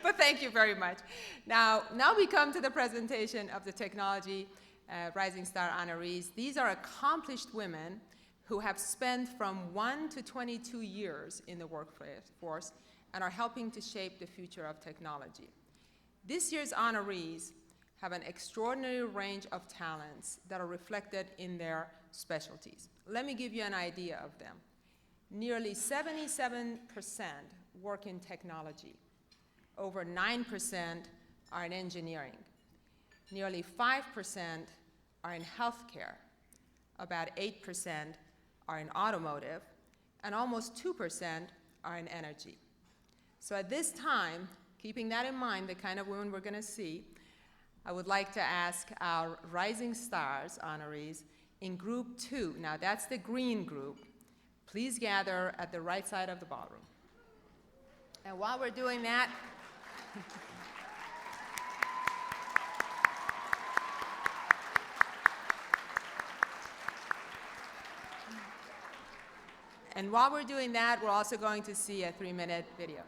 but thank you very much. Now we come to the presentation of the Technology Rising Star honorees. These are accomplished women who have spent from 1 to 22 years in the workforce and are helping to shape the future of technology. This year's honorees have an extraordinary range of talents that are reflected in their specialties. Let me give you an idea of them. Nearly 77% work in technology. Over 9% are in engineering. Nearly 5% are in healthcare. About 8% are in automotive, and almost 2% are in energy. So at this time, keeping that in mind, the kind of women we're going to see, I would like to ask our Rising Stars honorees in Group 2, now that's the green group, please gather at the right side of the ballroom. And while we're doing that, we're also going to see a 3-minute video.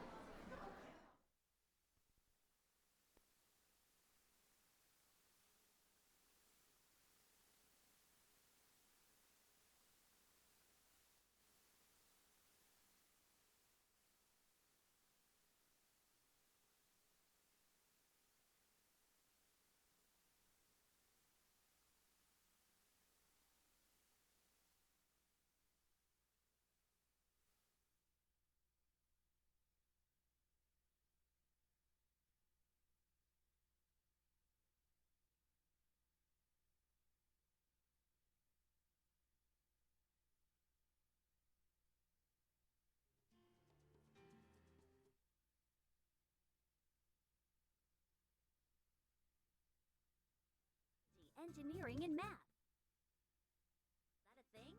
engineering, and math. Is that a thing?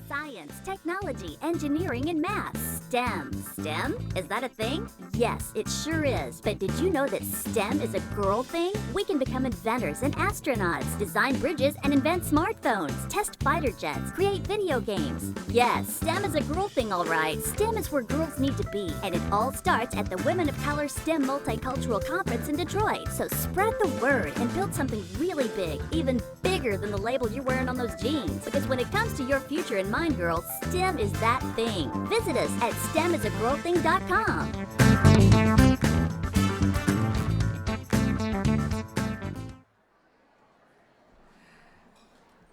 Science, technology, engineering, and math. STEM. STEM? Is that a thing? Yes, it sure is. But did you know that STEM is a girl thing? We can become inventors and astronauts, design bridges and invent smartphones, test fighter jets, create video games. Yes, STEM is a girl thing, all right. STEM is where girls need to be. And it all starts at the Women of Color STEM Multicultural Conference in Detroit. So spread the word and build something really big, even bigger than the label you're wearing on those jeans. Because when it comes to your future in mind, girls, STEM is that thing. Visit us at STEMisAGirlThing.com.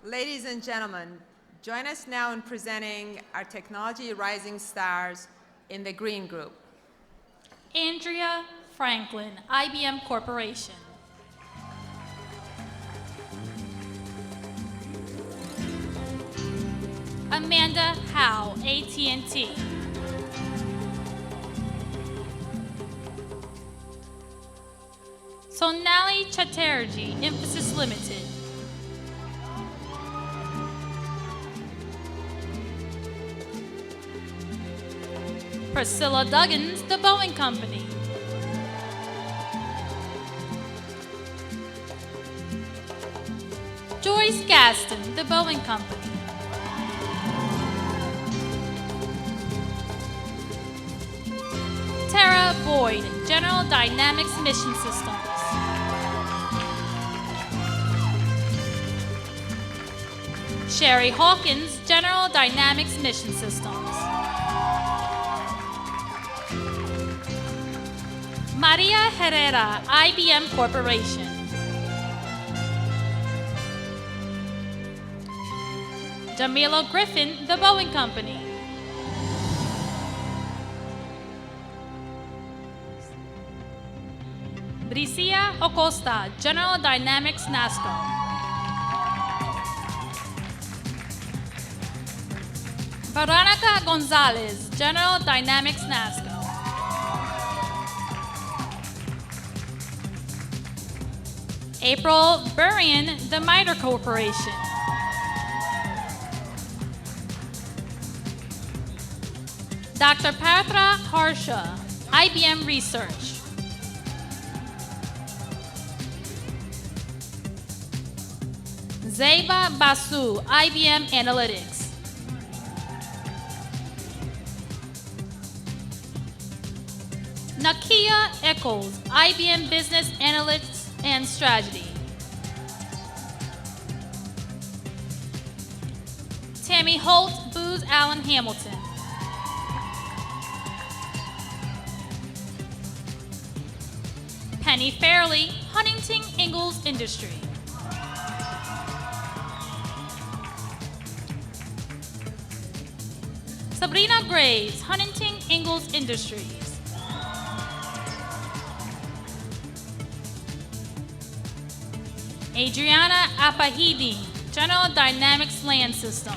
Ladies and gentlemen, join us now in presenting our technology rising stars in the green group. Andrea Franklin, IBM Corporation. Amanda Howe, AT&T. Sonali Chatterjee, Infosys Limited. Priscilla Duggins, The Boeing Company. Joyce Gaston, The Boeing Company. Tara Boyd, General Dynamics Mission Systems. Sherry Hawkins, General Dynamics Mission Systems. Maria Herrera, IBM Corporation. Jamila Griffin, The Boeing Company. Bricia Acosta, General Dynamics NASCO. Veronica Gonzalez, General Dynamics NASCO. April Burian, The MITRE Corporation. Dr. Patra Harsha, IBM Research. Zeba Basu, IBM Analytics. Nakia Eccles, IBM Business Analytics and Strategy. Tammy Holt, Booz Allen Hamilton. Penny Fairley, Huntington Ingalls Industries. Sabrina Graves, Huntington Ingalls Industries. Adriana Apahidi, General Dynamics Land Systems.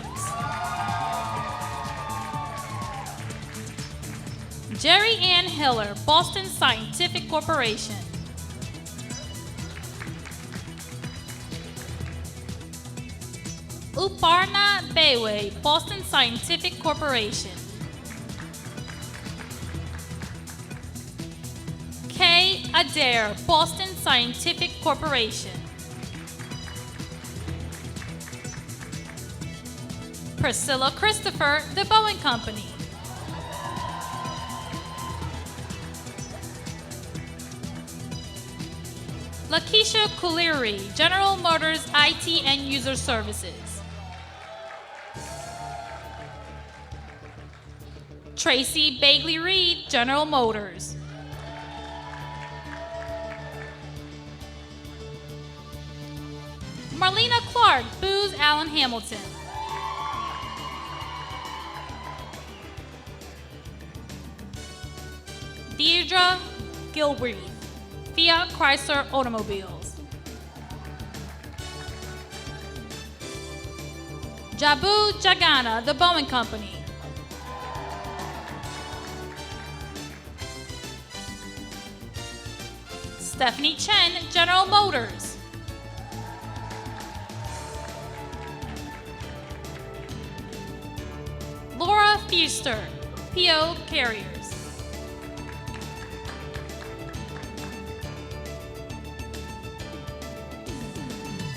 Jerry Ann Hiller, Boston Scientific Corporation. Uparna Bewe, Boston Scientific Corporation. Kay Adair, Boston Scientific Corporation. Priscilla Christopher, The Boeing Company. Lakeisha Colery, General Motors IT and User Services. Tracy Bagley Reed, General Motors. Marlena Clark, Booz Allen Hamilton. Deidre Gilreath, Fiat Chrysler Automobiles. Jabu Jagana, The Boeing Company. Stephanie Chen, General Motors. Laura Feuster, PO Carriers.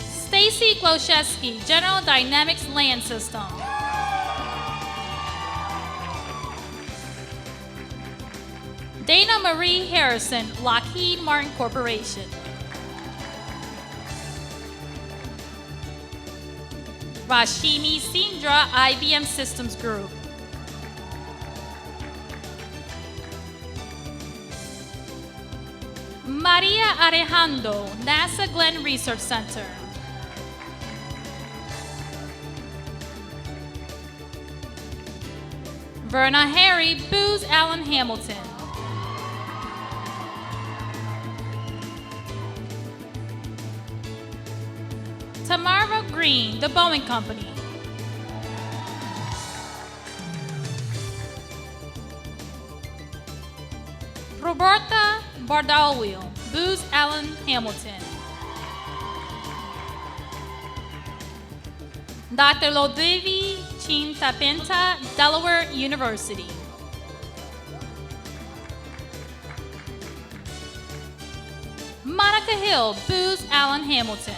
Stacy Glosheski, General Dynamics Land System. Dana Marie Harrison, Lockheed Martin Corporation. Rashimi Sindra, IBM Systems Group. Maria Arejando, NASA Glenn Research Center. Verna Harry, Booz Allen Hamilton. Tamara Green, The Boeing Company. Roberta Bardalwil, Booz Allen Hamilton. Dr. Lodevi Chintapenta, Delaware University. Monica Hill, Booz Allen Hamilton.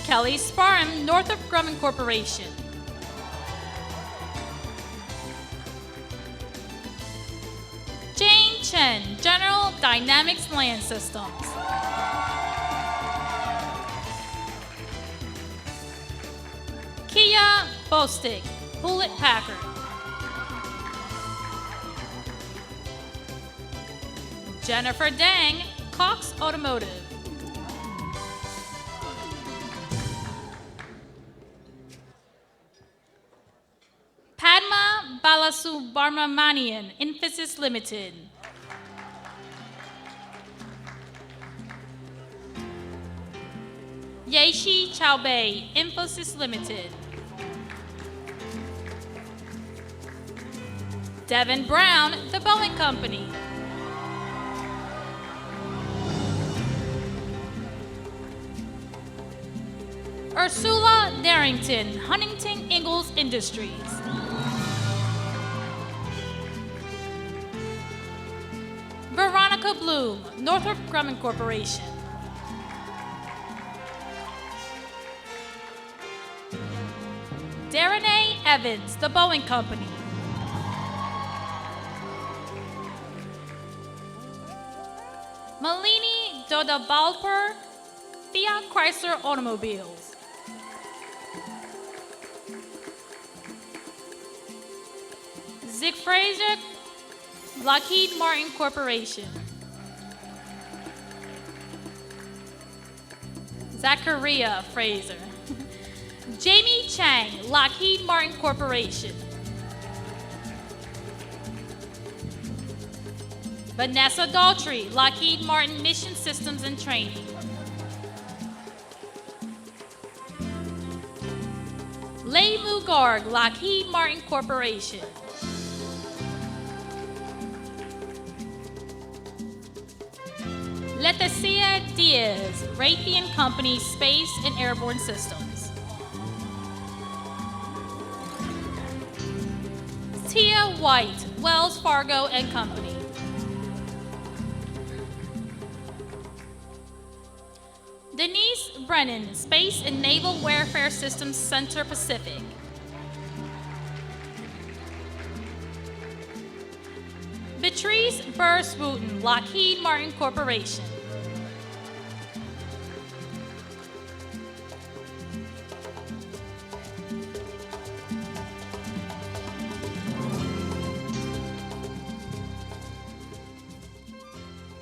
Kelly Sparham, Northrop Grumman Corporation. Jane Chen, General Dynamics Land Systems. Kia Bostic, Hewlett Packard. Jennifer Dang, Cox Automotive. Padma Balasubramanian, Infosys Limited. Yeshi Chaubei, Infosys Limited. Devin Brown, The Boeing Company. Ursula Darrington, Huntington Ingalls Industries. Veronica Bloom, Northrop Grumman Corporation. Darren Evans, The Boeing Company. Malini Dodabalper, Fiat Chrysler Automobiles. Zig Fraser, Lockheed Martin Corporation. Zachariah Fraser. Jamie Chang, Lockheed Martin Corporation. Vanessa Daltrey, Lockheed Martin Mission Systems and Training. Leigh Mugarg, Lockheed Martin Corporation. Leticia Diaz, Raytheon Company Space and Airborne Systems. Tia White, Wells Fargo and Company. Denise Brennan, Space and Naval Warfare Systems Center Pacific. Beatrice Burr-Swooten, Lockheed Martin Corporation.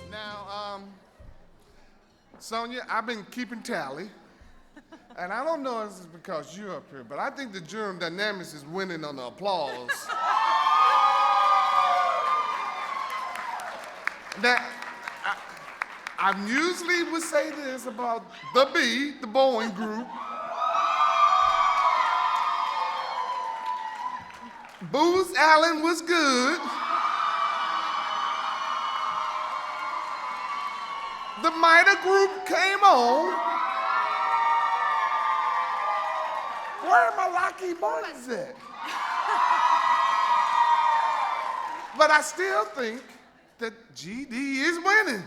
Now, Sonia, I've been keeping tally, And I don't know if this is because you're up here, but I think the Durham Dynamics is winning on the applause. Now, I usually would say this about the B, the Boeing Group. Booz Allen was good. The MITRE Group came on. Where are my Lockheed Martins at? But I still think that GD is winning.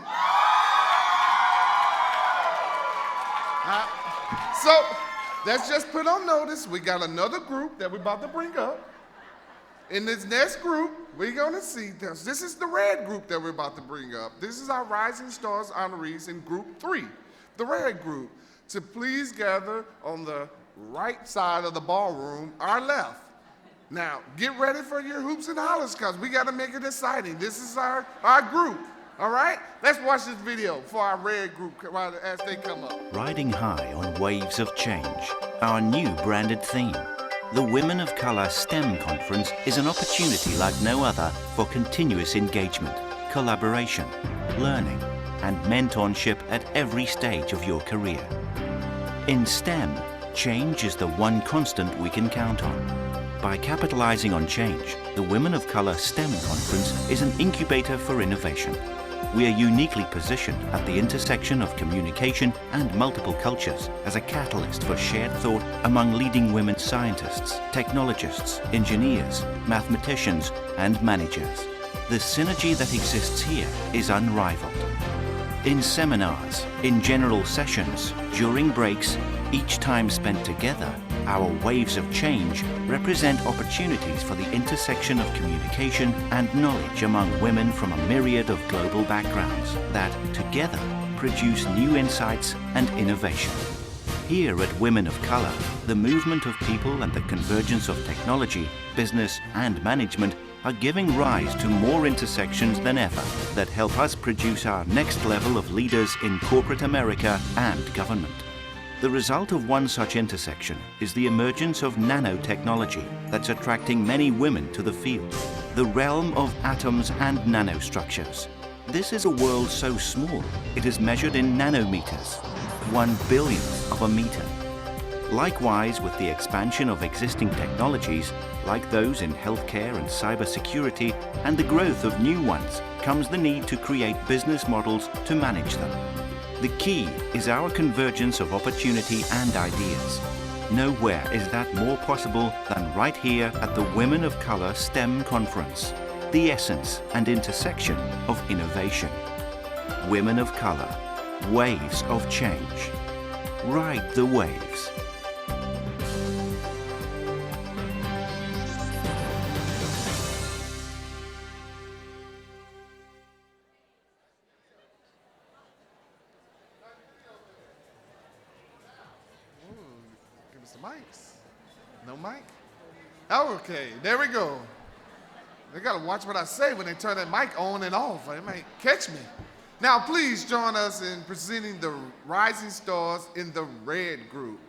So let's just put on notice, we got another group that we're about to bring up. In this next group, we're gonna see this. This is the red group that we're about to bring up. This is our Rising Stars honorees in group 3, the red group. So please gather on the right side of the ballroom, our left. Now, get ready for your hoops and hollers, because we gotta make it exciting. This is our group, all right? Let's watch this video for our red group as they come up. Riding high on waves of change, our new branded theme. The Women of Color STEM Conference is an opportunity like no other for continuous engagement, collaboration, learning, and mentorship at every stage of your career. In STEM, change is the one constant we can count on. By capitalizing on change, the Women of Color STEM Conference is an incubator for innovation. We are uniquely positioned at the intersection of communication and multiple cultures as a catalyst for shared thought among leading women scientists, technologists, engineers, mathematicians, and managers. The synergy that exists here is unrivaled. In seminars, in general sessions, during breaks, each time spent together, our waves of change represent opportunities for the intersection of communication and knowledge among women from a myriad of global backgrounds that, together, produce new insights and innovation. Here at Women of Color, the movement of people and the convergence of technology, business, and management are giving rise to more intersections than ever that help us produce our next level of leaders in corporate America and government. The result of one such intersection is the emergence of nanotechnology that's attracting many women to the field, the realm of atoms and nanostructures. This is a world so small, it is measured in nanometers, 1/1000th of a meter. Likewise, with the expansion of existing technologies, like those in healthcare and cybersecurity, and the growth of new ones, comes the need to create business models to manage them. The key is our convergence of opportunity and ideas. Nowhere is that more possible than right here at the Women of Color STEM Conference, the essence and intersection of innovation. Women of Color, waves of change. Ride the waves. Give me some mics. No mic? Okay, there we go. They gotta watch what I say when they turn that mic on and off. They might catch me. Now, please join us in presenting the Rising Stars in the red group.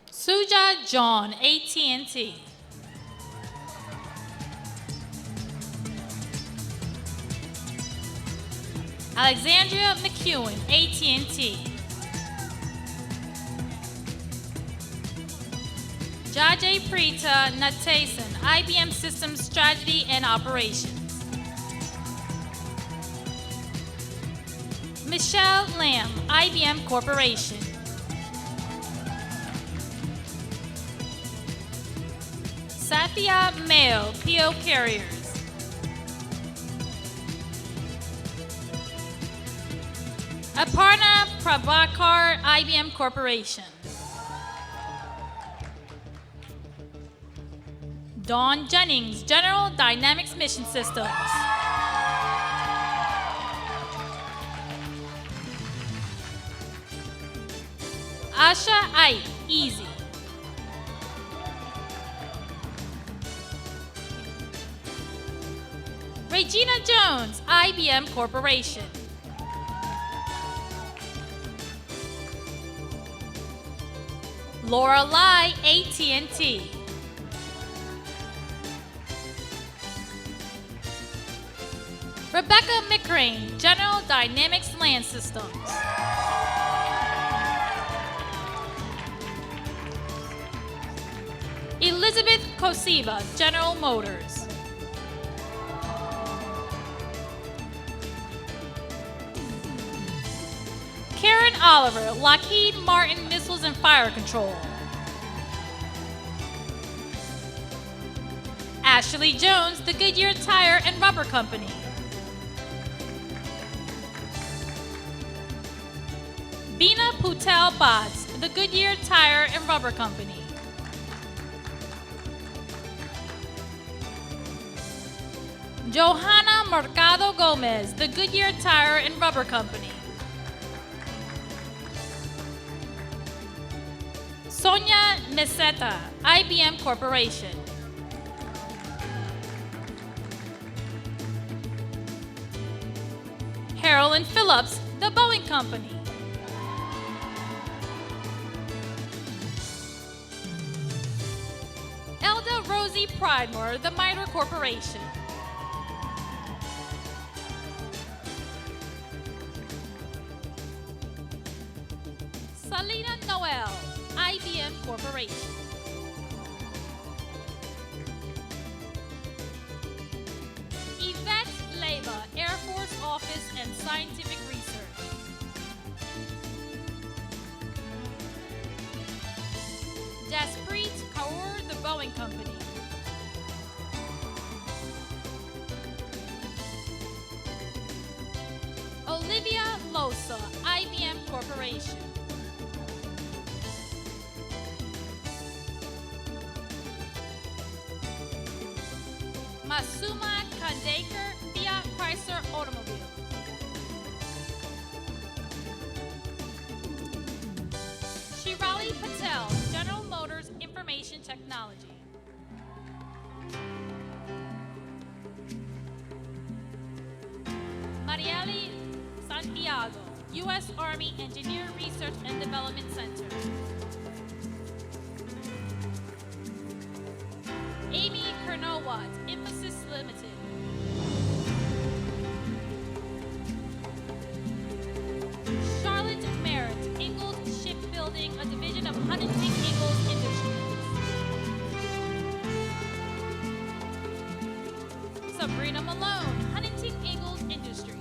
Suja John, AT&T. Alexandria McEwen, AT&T. Jajay Preeta Natasan, IBM Systems Strategy and Operations. Michelle Lamb, IBM Corporation. Sathya Mayo, PO Carriers. Aparna Prabhakar, IBM Corporation. Dawn Jennings, General Dynamics Mission Systems. Asha Ike, Easy. Regina Jones, IBM Corporation. Lorelei AT&T. Rebecca McCrane, General Dynamics Land Systems. Elizabeth Kosiva, General Motors. Karen Oliver, Lockheed Martin Missiles and Fire Control. Ashley Jones, the Goodyear Tire and Rubber Company. Bina Putel Botts, the Goodyear Tire and Rubber Company. Johanna Mercado Gomez, the Goodyear Tire and Rubber Company. Sonia Meseta, IBM Corporation. Carolyn Phillips, the Boeing Company. Elda Rosie Pridemore, the Miter Corporation. Salina Noel, IBM Corporation. Yvette Leyva, Air Force Office and Scientific Research. Jaspreet Kaur, the Boeing Company. Olivia Losa, IBM Corporation. Masuma Kandekar, Fiat Chrysler Automobile. Shirali Patel, General Motors Information Technology. Marieli Santiago, U.S. Army Engineer Research and Development Center. Amy Kernowat, Infosys Limited. Charlotte Merritt, Ingalls Shipbuilding, a division of Huntington Ingalls Industries. Sabrina Malone, Huntington Ingalls Industries.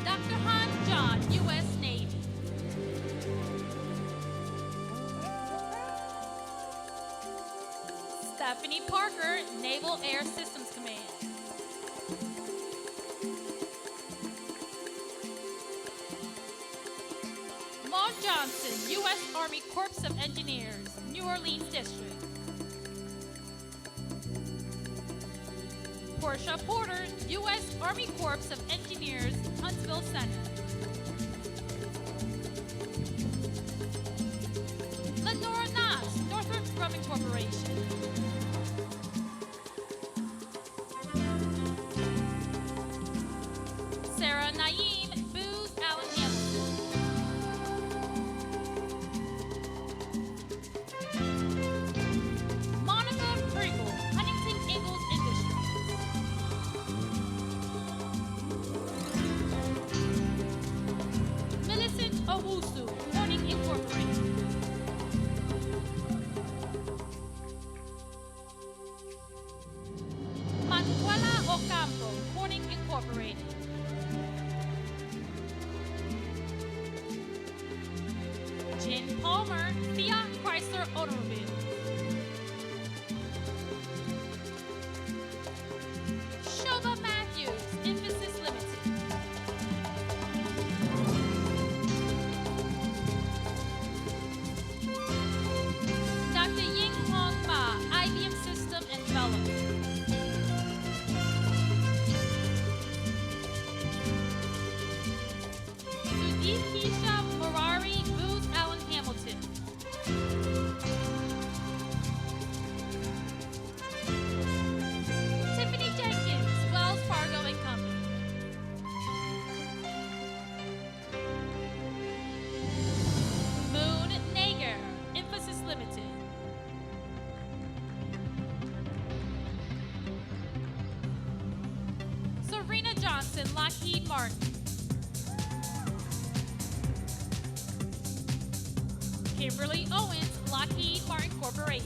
Dr. Han John, U.S. Navy. Stephanie Parker, Naval Air Systems Command. Maud Johnson, U.S. Army Corps of Engineers, New Orleans District. Portia Porter, U.S. Army Corps of Engineers, Huntsville Center. Lenora Knox, Northrop Grumman Corporation. Sarah Naeem, Booz Allen Hamilton. Monica Pringle, Huntington Ingalls Industries. Millicent Owusu, Corning Incorporated. Johnson, Lockheed Martin. Kimberly Owens, Lockheed Martin Corporation.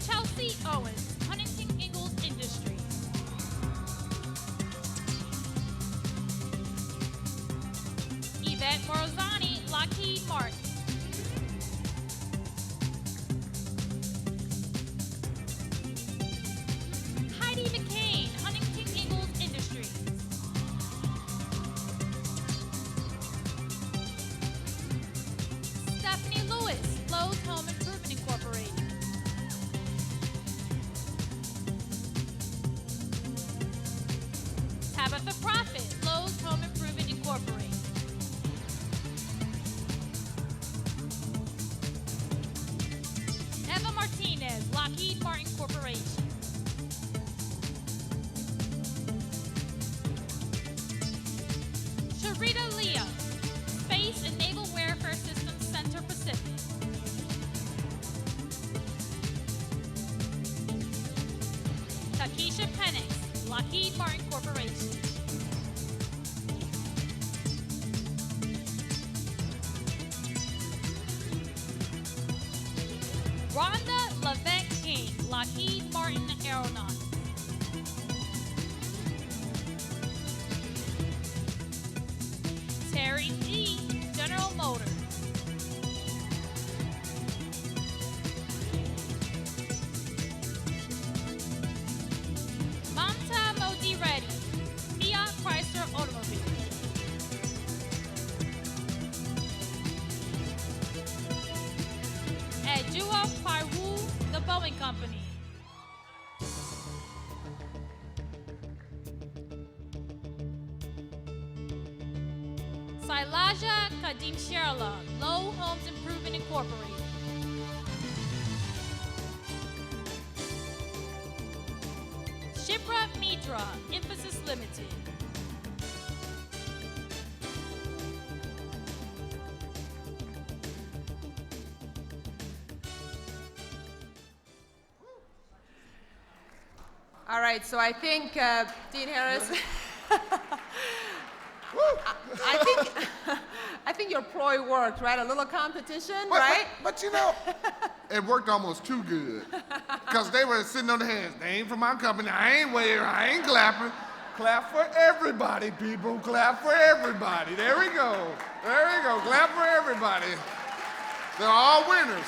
Chelsea Owens, Huntington Ingalls Industries. Yvette Morozani, Lockheed Martin. Heidi McCain, Huntington Ingalls Industries. Stephanie Lewis, Lowe's Home Improvement Incorporated. Tabitha Prophet, Lowe's Home Improvement Incorporated. Eva Martinez, Lockheed Martin Corporation. Sharita Leah, Space and Naval Warfare Systems Center Pacific. Takesha Penix, Lockheed Martin Corporation. Rhonda Lavette King, Lockheed Martin Aeronautics. Terry G, General Motors. Mamta Modi Reddy, Fiat Chrysler Automobile. Ejua Paiwu, The Boeing Company. Sailaja Kadim Sherla, Low Homes Improvement Incorporated. Shipra Mitra, Emphasis Limited. All right, so I think, Dean Harris, I think your ploy worked, right? A little competition, right? But you know, it worked almost too good. Because they were sitting on their hands. They ain't from my company. I ain't waving. I ain't clapping. Clap for everybody, people. Clap for everybody. There we go. There we go. Clap for everybody. They're all winners.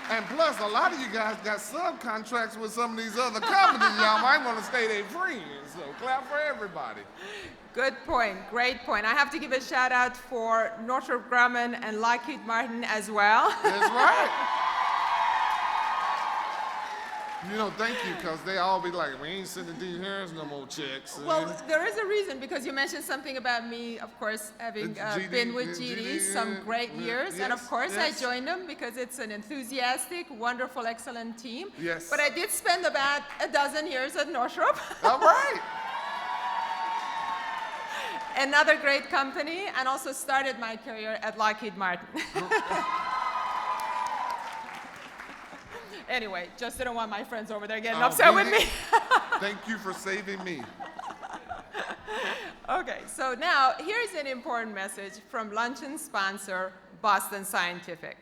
And plus, a lot of you guys got subcontracts with some of these other companies. Y'all might want to stay their friends. So clap for everybody. Good point, great point. I have to give a shout out for Northrop Grumman and Lockheed Martin as well. That's right. You know, thank you, because they all be like, we ain't sending Dean Harris no more checks. Well, there is a reason, because you mentioned something about me, of course, having been with GD some great years. Yes, and of course, yes. I joined them because it's an enthusiastic, wonderful, excellent team. Yes. But I did spend about a dozen years at Northrop. All right. Another great company, and also started my career at Lockheed Martin. Anyway, just didn't want my friends over there getting upset with me. Thank you for saving me. Okay, so now here's an important message from luncheon sponsor, Boston Scientific.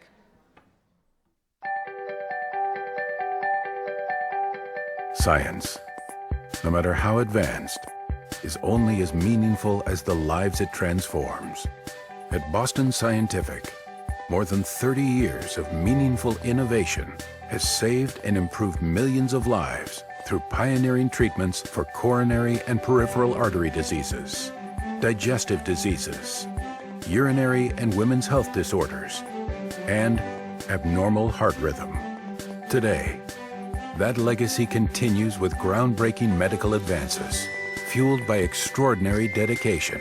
Science, no matter how advanced, is only as meaningful as the lives it transforms. At Boston Scientific, more than 30 years of meaningful innovation has saved and improved millions of lives through pioneering treatments for coronary and peripheral artery diseases, digestive diseases, urinary and women's health disorders, and abnormal heart rhythm. Today, that legacy continues with groundbreaking medical advances, fueled by extraordinary dedication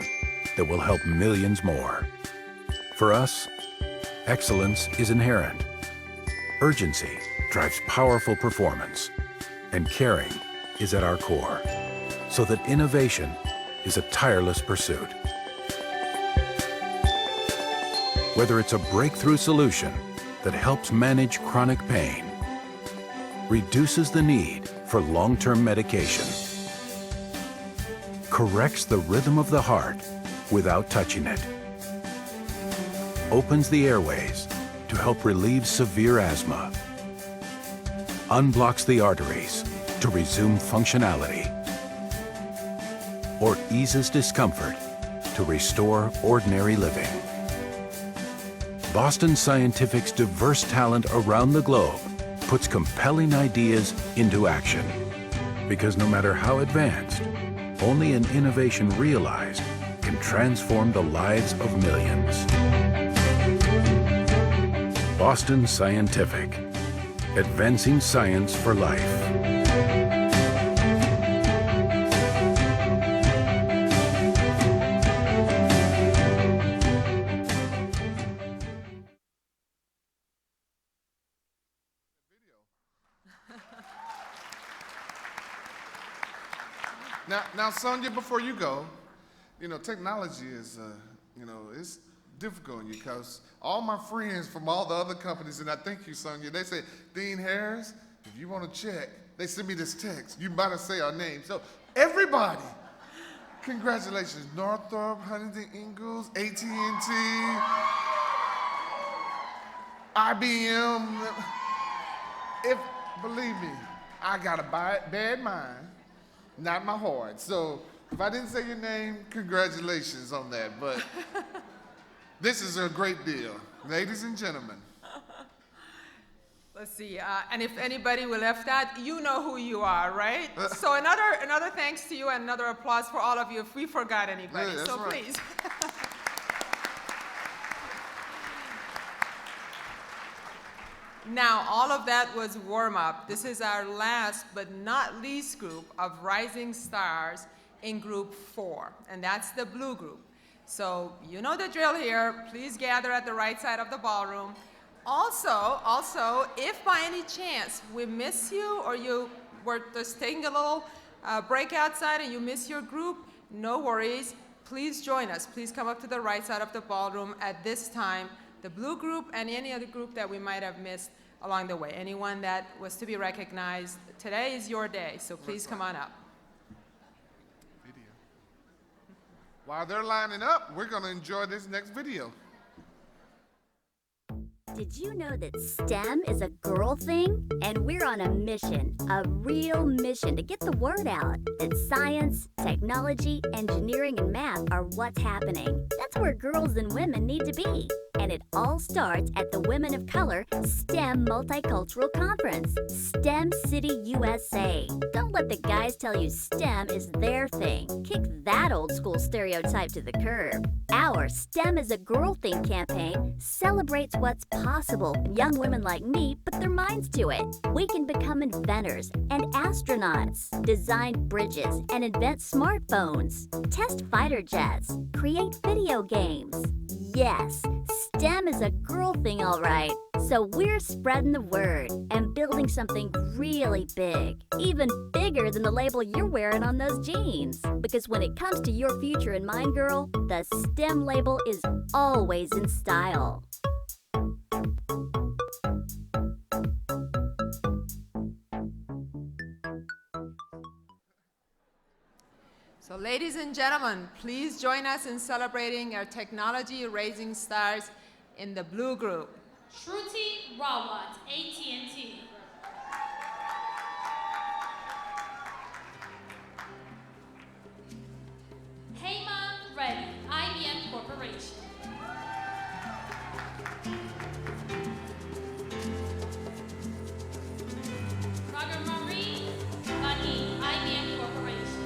that will help millions more. For us, excellence is inherent. Urgency drives powerful performance, and caring is at our core, so that innovation is a tireless pursuit. Whether it's a breakthrough solution that helps manage chronic pain, reduces the need for long-term medication, corrects the rhythm of the heart without touching it, opens the airways to help relieve severe asthma, unblocks the arteries to resume functionality, or eases discomfort to restore ordinary living. Boston Scientific's diverse talent around the globe puts compelling ideas into action. Because no matter how advanced, only an innovation realized can transform the lives of millions. Boston Scientific, advancing science for life. Now, Sonia, before you go, technology is, it's difficult because all my friends from all the other companies, and I thank you, Sonia, they say, Dean Harris, if you want to check, they send me this text. You might say our name. So everybody, congratulations. Northrop, Huntington Ingalls, AT&T, IBM. Believe me, I got a bad mind, not my heart. So if I didn't say your name, congratulations on that. But this is a great deal. Ladies and gentlemen. Let's see, and if anybody we left out, you know who you are, right? So another thanks to you and another applause for all of you if we forgot anybody, Yeah, so right. please. Now, all of that was warm-up. This is our last but not least group of rising stars in group 4, and that's the blue group. So you know the drill here. Please gather at the right side of the ballroom. Also, if by any chance we miss you or you were just taking a little break outside and you miss your group, no worries. Please join us. Please come up to the right side of the ballroom at this time. The blue group and any other group that we might have missed along the way. Anyone that was to be recognized, today is your day, so please come on up. While they're lining up, we're going to enjoy this next video. Did you know that STEM is a girl thing? And we're on a mission, a real mission to get the word out that science, technology, engineering, and math are what's happening. That's where girls and women need to be. And it all starts at the Women of Color STEM Multicultural Conference, STEM City, USA. Don't let the guys tell you STEM is their thing. Kick that old school stereotype to the curb. Our STEM is a girl thing campaign celebrates what's possible. Young women like me put their minds to it. We can become inventors and astronauts, design bridges and invent smartphones, test fighter jets, create video games. Yes, STEM is a girl thing, all right. So we're spreading the word and building something really big, even bigger than the label you're wearing on those jeans. Because when it comes to your future in mind, girl, the STEM label is always in style. So ladies and gentlemen, please join us in celebrating our technology raising stars in the blue group. Shruti Rawat, AT&T. Hemant Reddy, IBM Corporation. Ragamari Bani, IBM Corporation.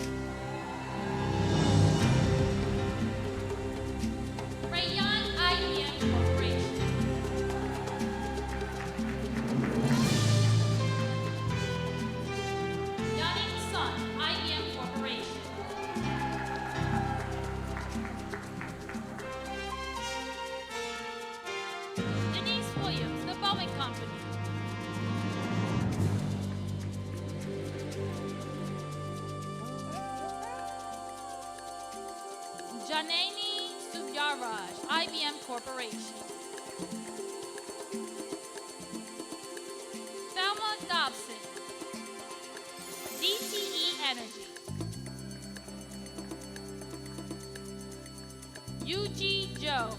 Rayan, IBM Corporation. Yanin Sun, IBM Corporation. Denise Williams, The Boeing Company. Janani Subyaraj, IBM Corporation. Energy. UG Joe,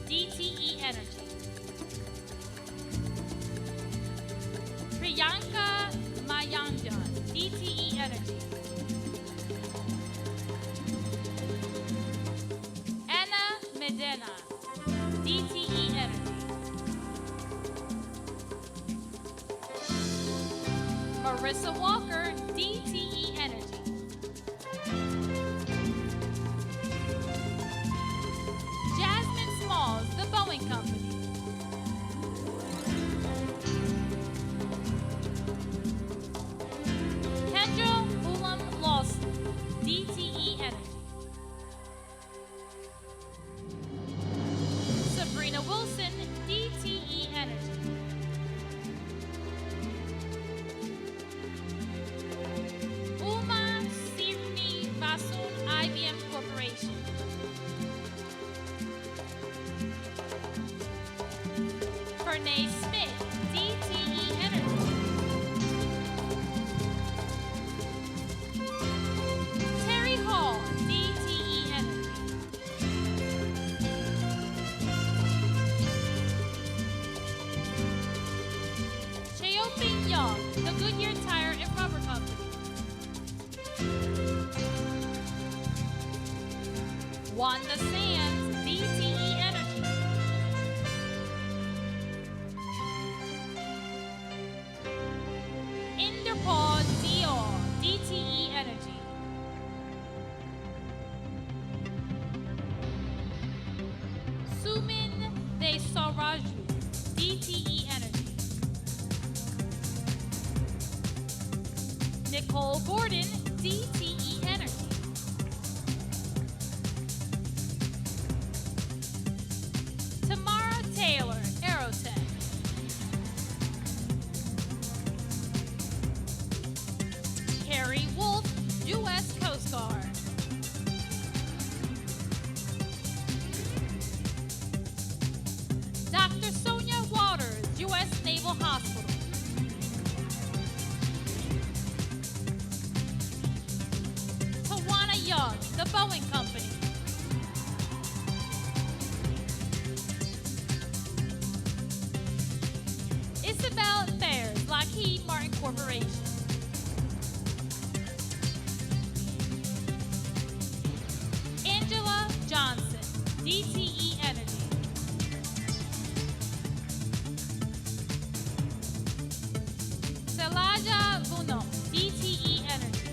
DTE Energy. Priyanka Mayanjan, DTE Energy. Anna Medina, DTE Energy. Marissa Walker, DTE Energy. Jasmine Smalls, The Boeing Company. Kendra Ulam Lawson, DTE Energy. Sabrina Wilson, DTE Energy. Uma Sirni Vasun, IBM Corporation. Fernay Smith, DTE Energy. Terry Hall, DTE Energy. Cheoping Young, The Goodyear Tire and Rubber Company. Wanda Sands, DTE Energy. Inderpaul Dior, DTE Energy. Sumin Desaraju, DTE Energy. Nicole Gordon, DTE Energy. Tamara Taylor, Aerotech. Carrie Wolf, U.S. Coast Guard. Dr. Sonia Waters, U.S. Naval Hospital. Tawana Young, The Boeing Company. Isabel Fairs, Lockheed Martin Corporation. Angela Johnson, DTE Energy. Selaja Vuno, DTE Energy.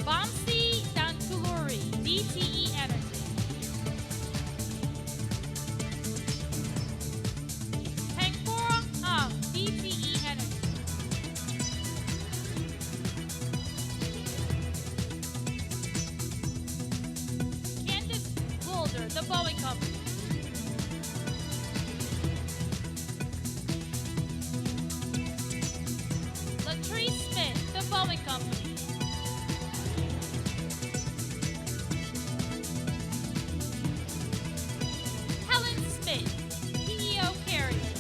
Vamsi Dantuluri, DTE Energy. Pengpora Ang, DTE Energy. Candace Boulder, The Boeing Company. Latrice Smith, The Boeing Company. Helen Smith, PEO Carrier.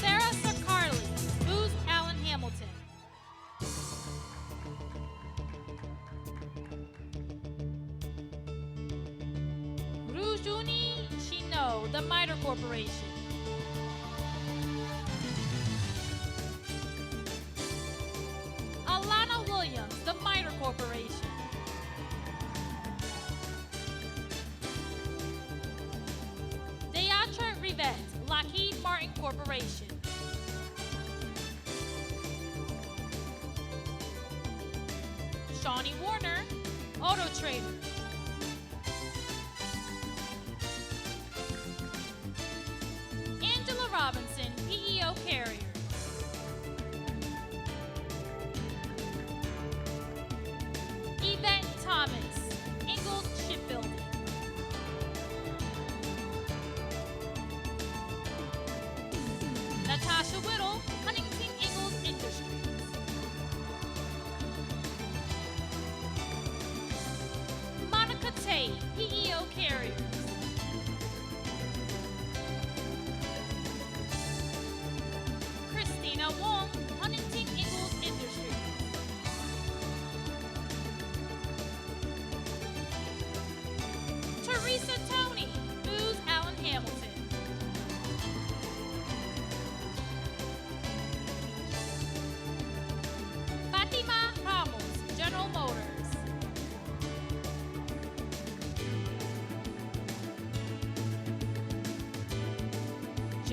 Sarah Sarkarli, Booz Allen Hamilton. Rujuni Shino, The Miter Corporation. Alana Williams, The Miter Corporation. Deatra Rivet, Lockheed Martin Corporation. Shawnee Warner, Auto Trader. Angela Robinson, PEO Carrier. Yvette Thomas, Ingalls Shipbuilding. Natasha Whittle, Huntington Ingalls Industries.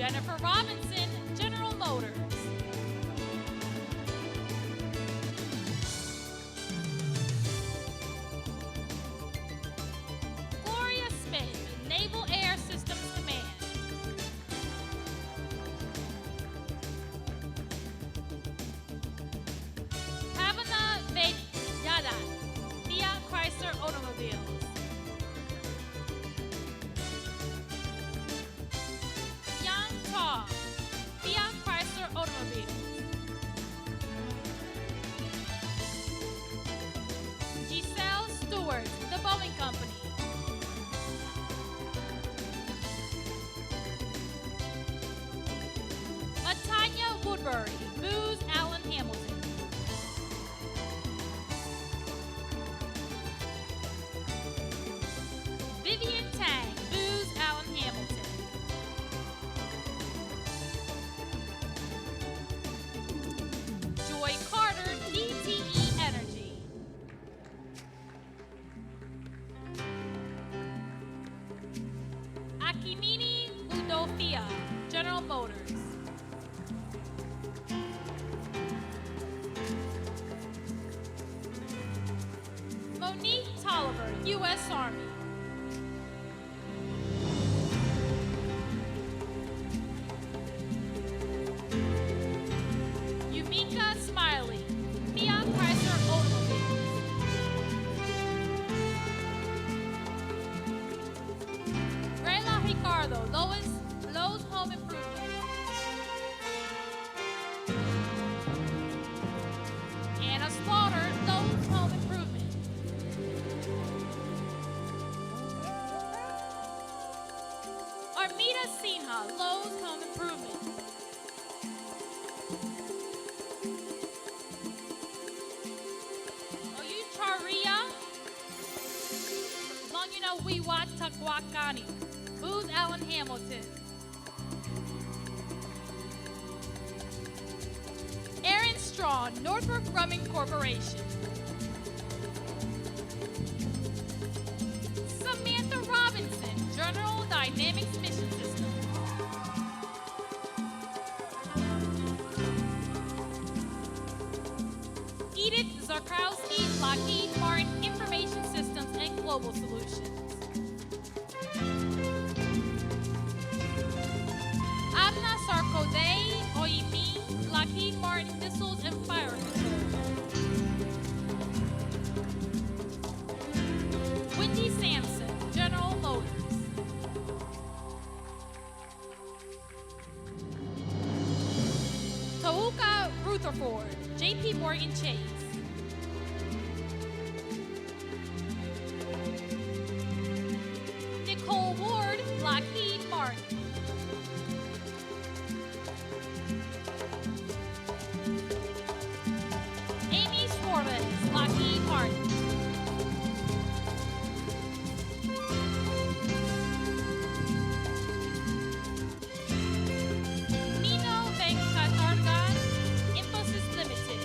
Jennifer Robinson, General Motors. Gloria Smith, Naval Air Systems Command. Havana Vejada, Fiat Chrysler Automobiles. Yang Ta, Fiat Chrysler Automobiles. Giselle Stewart, The Boeing Company. Latanya Woodbury, Booz Allen Hamilton. Vivian Tang, Booz Allen Hamilton. Joy Carter, DTE Energy. Akimini Udofia, General Motors. Monique Tolliver, U.S. Army. Yumika Smiley, Fiat Chrysler Automobiles. Rayla Ricardo, Lowe's Home Improvement. Anna Slaughter, Lowe's Home Improvement. Armida Sinha, Lowe's Home Improvement. Charia, Longino Wiwat Takwakani, Booz Allen Hamilton. Aaron Strawn, Northrop Grumman Corporation. Samantha Robinson, General Dynamics Mission Systems. Edith Zarkowski, Lockheed Martin Information Systems and Global Solutions. Adna Sarkodie Oyemi, Lockheed Martin Missiles and Fire Control. Wendy Sampson, General Motors. Touka Rutherford, JP Morgan Chase. Nicole Ward, Lockheed Martin. Amy Suarez, Lockheed Martin. Nino Venkatargan, Infosys Limited.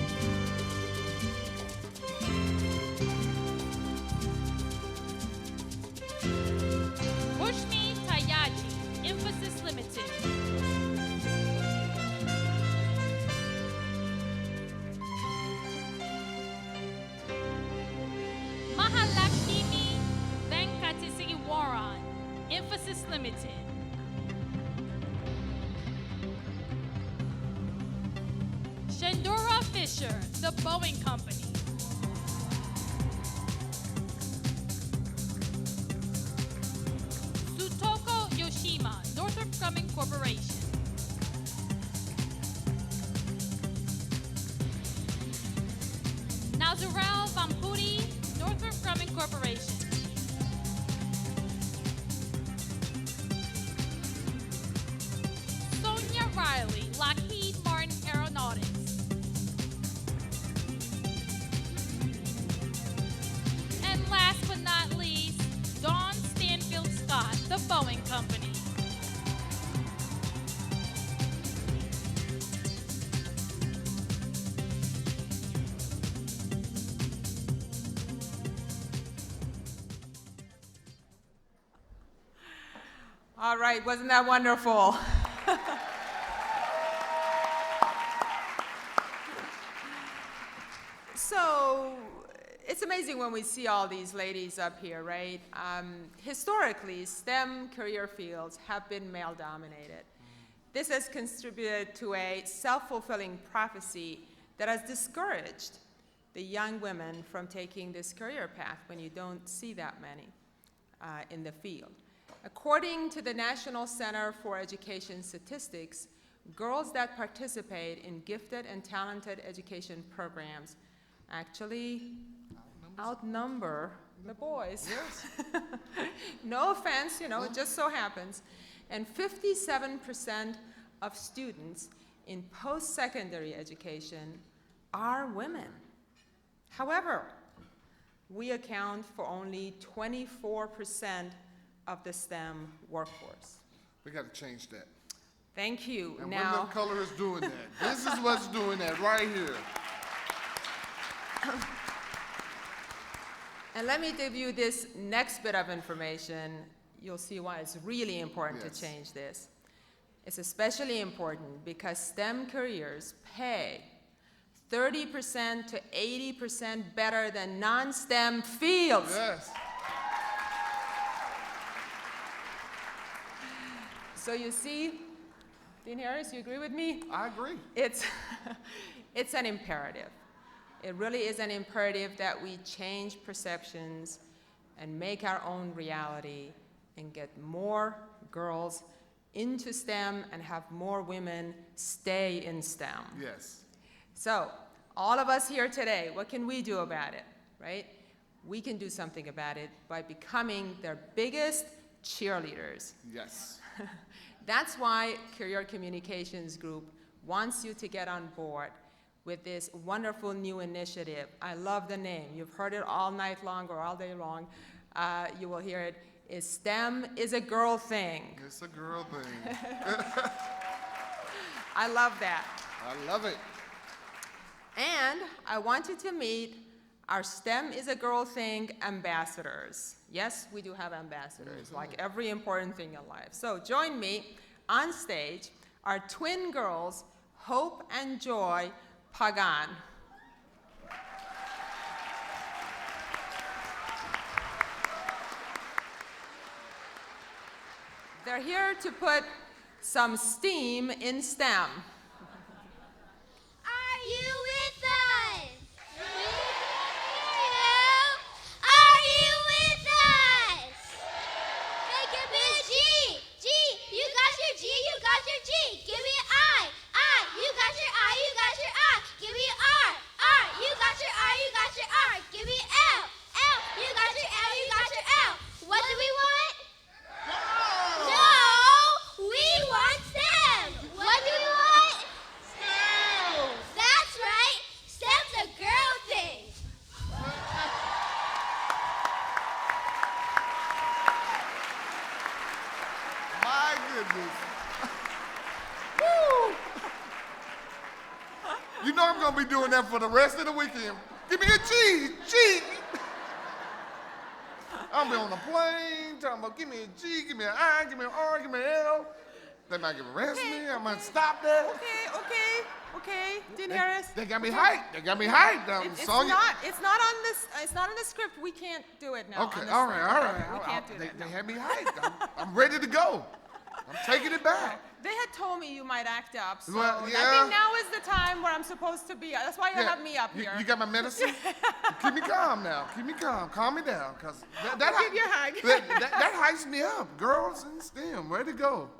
Bushmi Tayaji, Infosys Limited. Mahalakshmi Venkatesiwaran, Infosys Limited. Shandora Fisher, The Boeing Company. Sutoko Yoshima, Northrop Grumman Corporation. Nazarel Vampudi, Northrop Grumman Corporation. Sonia Riley, Lockheed Martin Aeronautics. And last but not least, Dawn Stanfield Scott, The Boeing Company. All right, wasn't that wonderful? So it's amazing when we see all these ladies up here, right? Historically, STEM career fields have been male-dominated. This has contributed to a self-fulfilling prophecy that has discouraged the young women from taking this career path when you don't see that many in the field. According to the National Center for Education Statistics, girls that participate in gifted and talented education programs actually outnumber the boys. Yes. No offense, you know, it just so happens. And 57% of students in post-secondary education are women. However, we account for only 24% of the STEM workforce. We got to change that. Thank you. And Now, Women of Color is doing that. This is what's doing that right here. and let me give you this next bit of information. You'll see why it's really important Yes. to change this. It's especially important because STEM careers pay 30% to 80% better than non-STEM fields. Yes. So you see, Dean Harris, you agree with me? I agree. It's, it's an imperative. It really is an imperative that we change perceptions and make our own reality and get more girls into STEM and have more women stay in STEM. Yes. So, all of us here today, what can we do about it, right? We can do something about it by becoming their biggest cheerleaders. Yes. That's why Career Communications Group wants you to get on board with this wonderful new initiative. I love the name. You've heard it all night long or all day long. You will hear it. Is STEM is a girl thing. It's a girl thing. I love that. I love it. And I want you to meet our STEM is a girl thing ambassadors. Yes, we do have ambassadors, like every important thing in life. So join me on stage, our twin girls, Hope and Joy Pagan. They're here to put some steam in STEM. Are you with us? Are you with us? Hey, give me a G. G. You got your G. You got your G. Give me an I. I. You got your I. You got your I. Give me an R. R. You got your R. You got your R. Give me an L. L. You got your L. You got your L. What do we want? No, we want STEM. What do we want? STEM. That's right. STEM's a girl thing. My goodness. Woo! You know I'm going to be doing that for the rest of the weekend. Give me a G. G. I'll be on the plane talking about give me a G, give me an I, give me an R, give me an L. They might arrest me. I might stop that. Okay, Dean Harris. They got me hyped. They got me hyped. It's not on this. It's not on the script. We can't do it now. Okay, on the all script. right. We can't do that. They had me hyped. I'm ready to go. I'm taking it back. They had told me you might act up, so Well, I yeah. think now is the time where I'm supposed to be. That's why you have me up here. You got my medicine? Keep me calm now. Keep me calm. Calm me down, cause that I'll give you a hug. that hypes me up. Girls in STEM, ready to go.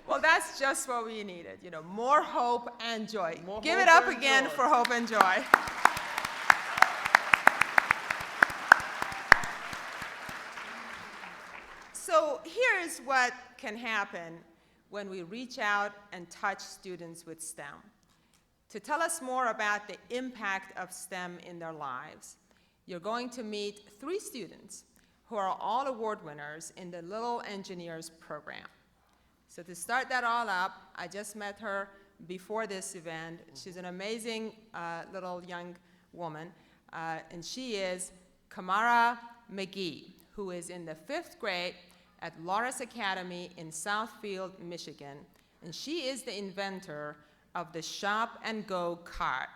Well, that's just what we needed. You know, more hope and joy. Give hope it up and again joy. for hope and joy. So here's what can happen when we reach out and touch students with STEM. To tell us more about the impact of STEM in their lives, you're going to meet 3 students who are all award winners in the Little Engineers program. So to start that all up, I just met her before this event. She's an amazing little young woman, and she is Kamara McGee, who is in the 5th grade at Loras Academy in Southfield, Michigan, and she is the inventor of the Shop and Go cart.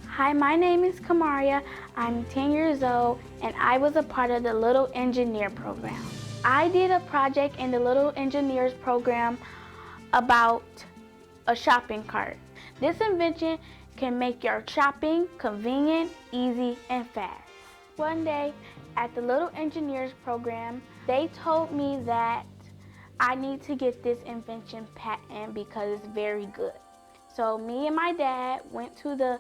Hi, my name is Kamaria. I'm 10 years old, and I was a part of the Little Engineer program. I did a project in the Little Engineers program about a shopping cart. This invention can make your shopping convenient, easy, and fast. One day at the Little Engineers program, they told me that I need to get this invention patent because it's very good. So me and my dad went to the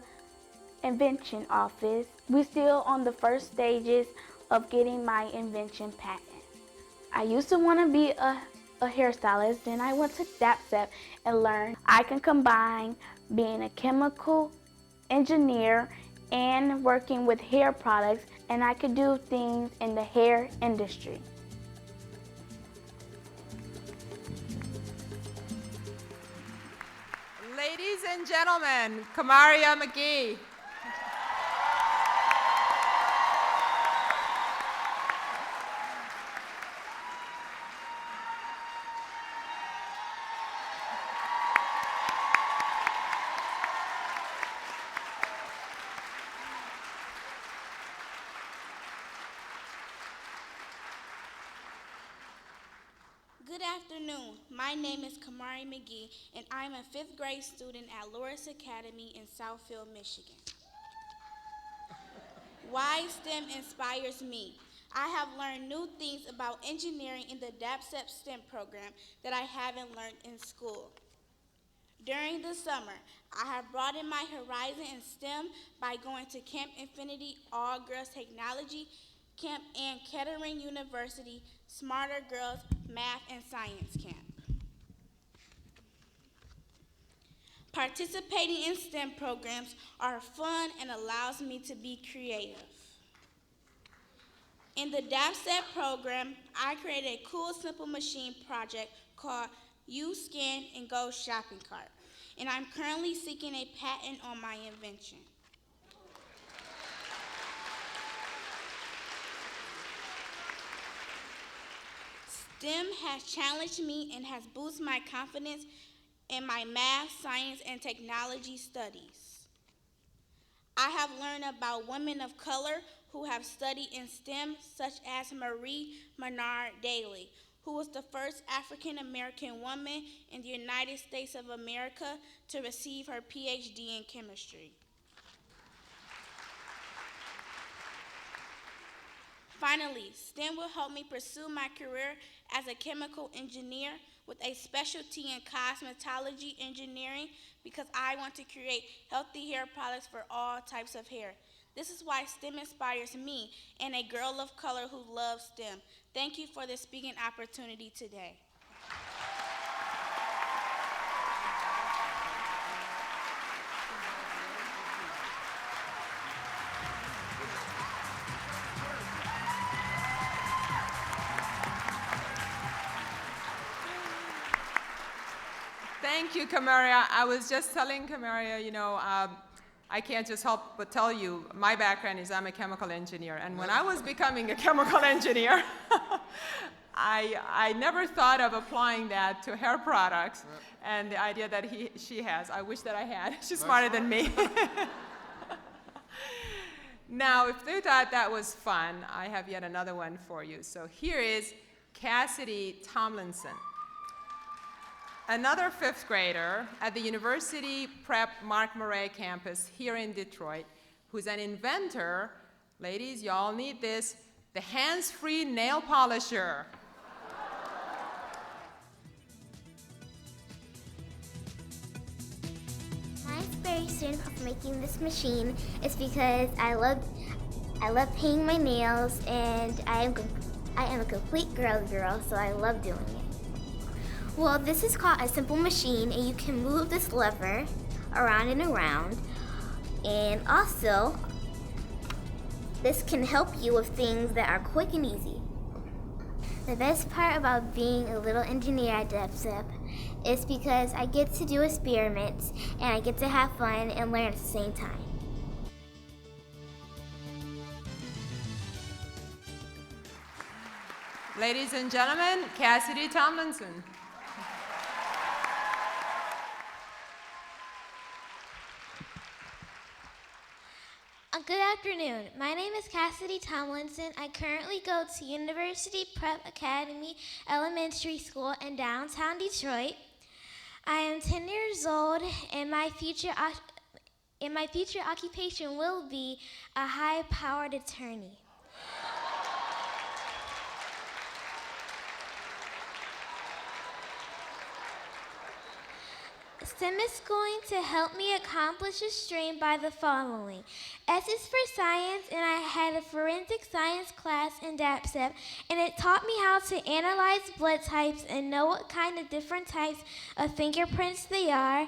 invention office. We're still on the first stages of getting my invention patent. I used to want to be a hairstylist, then I went to DAPSEP and learned I can combine being a chemical engineer and working with hair products, and I could do things in the hair industry. Ladies and gentlemen, Kamaria McGee. Good afternoon. My name is Kamari McGee, and I'm a 5th grade student at Loras Academy in Southfield, Michigan. Why STEM inspires me. I have learned new things about engineering in the DAPSEP STEM program that I haven't learned in school. During the summer, I have broadened my horizon in STEM by going to Camp Infinity All Girls Technology Camp and Kettering University Smarter Girls Math and Science Camp. Participating in STEM programs are fun and allows me to be creative. In the DAPSEP program, I created a cool simple machine project called Use Scan and Go Shopping Cart, and I'm currently seeking a patent on my invention. STEM has challenged me and has boosted my confidence in my math, science, and technology studies. I have learned about women of color who have studied in STEM, such as Marie Menard Daly, who was the first African-American woman in the United States of America to receive her PhD in chemistry. Finally, STEM will help me pursue my career as a chemical engineer with a specialty in cosmetology engineering because I want to create healthy hair products for all types of hair. This is why STEM inspires me and a girl of color who loves STEM. Thank you for this speaking opportunity today. Thank you, Kamaria. I was just telling Kamaria, I can't just help but tell you, my background is I'm a chemical engineer. And when I was becoming a chemical engineer, I never thought of applying that to hair products and the idea that she has. I wish that I had. She's smarter than me. Now, if they thought that was fun, I have yet another one for you. So here is Cassidy Tomlinson, another 5th grader at the University Prep Mark Murray campus here in Detroit, who's an inventor. Ladies, y'all need this, the hands-free nail polisher. My inspiration for making this machine is because I love painting my nails, and I am a complete girl, so I love doing it. Well, this is called a simple machine, and you can move this lever around and around. And also, this can help you with things that are quick and easy. The best part about being a little engineer at DAPSEP is because I get to do experiments, and I get to have fun and learn at the same time. Ladies and gentlemen, Cassidy Tomlinson. Good afternoon. My name is Cassidy Tomlinson. I currently go to University Prep Academy Elementary School in downtown Detroit. I am 10 years old, and my future occupation will be a high-powered attorney. STEM is going to help me accomplish this dream by the following. S is for science, and I had a forensic science class in DAPSEP, and it taught me how to analyze blood types and know what kind of different types of fingerprints they are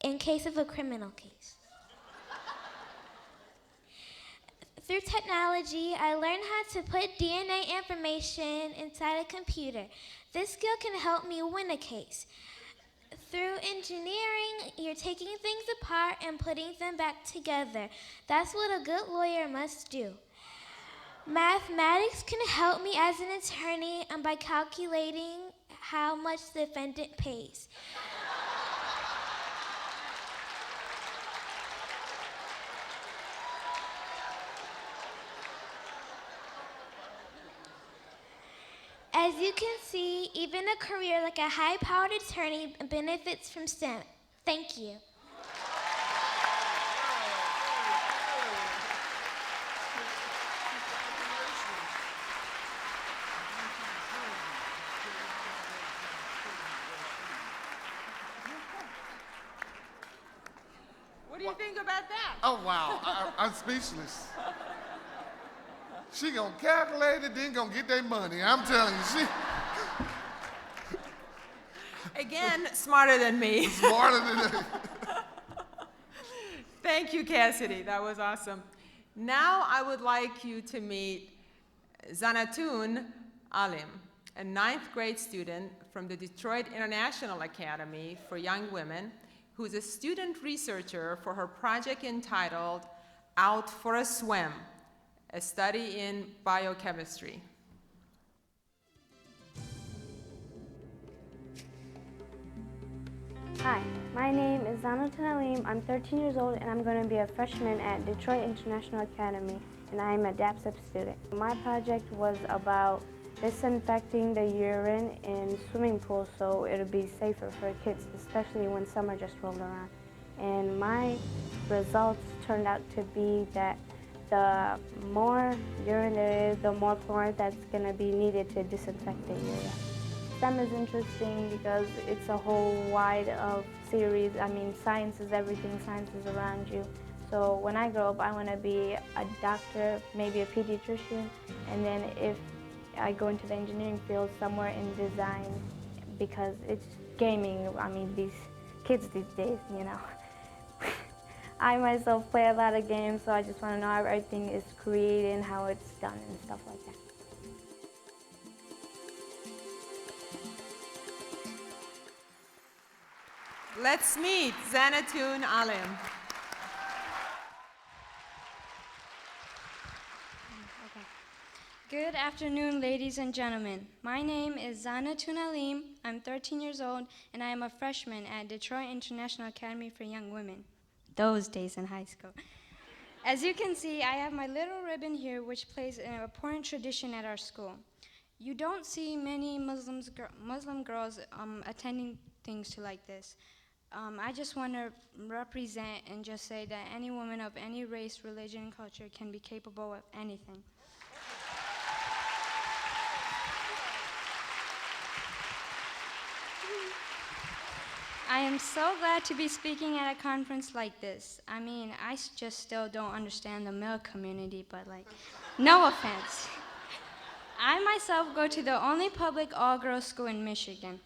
in case of a criminal case. Through technology, I learned how to put DNA information inside a computer. This skill can help me win a case. Through engineering, you're taking things apart and putting them back together. That's what a good lawyer must do. Mathematics can help me as an attorney by calculating how much the defendant pays. As you can see, even a career like a high-powered attorney benefits from STEM. Thank you. What do you think about that? Oh, wow. I'm speechless. She gonna calculate it, then gonna get their money. I'm telling you, Again, smarter than me. Smarter than me. Thank you, Cassidy. That was awesome. Now I would like you to meet Zanatun Alim, a 9th grade student from the Detroit International Academy for Young Women, who's a student researcher for her project entitled Out for a Swim, a study in biochemistry. Hi, my name is Zanatun Alim. I'm 13 years old and I'm going to be a freshman at Detroit International Academy, and I'm a DAPSEP student. My project was about disinfecting the urine in swimming pools so it'll be safer for kids, especially when summer just rolled around. And my results turned out to be that the more urine there is, the more chlorine that's going to be needed to disinfect the area. STEM is interesting because it's a whole wide of series. I mean, science is everything, science is around you. So when I grow up, I want to be a doctor, maybe a pediatrician, and then if I go into the engineering field, somewhere in design, because it's gaming. I mean, these kids these days, you know. I myself play a lot of games, so I just want to know how everything is created and how it's done and stuff like that. Let's meet Zanatun Alim. Good afternoon, ladies and gentlemen. My name is Zanatun Alim. I'm 13 years old, and I am a freshman at Detroit International Academy for Young Women. Those days in high school. As you can see, I have my little ribbon here, which plays an important tradition at our school. You don't see many Muslim girls attending things like this. I just want to represent and just say that any woman of any race, religion, and culture can be capable of anything. I am so glad to be speaking at a conference like this. I mean, I just still don't understand the male community, but like, no offense. I myself go to the only public all-girls school in Michigan.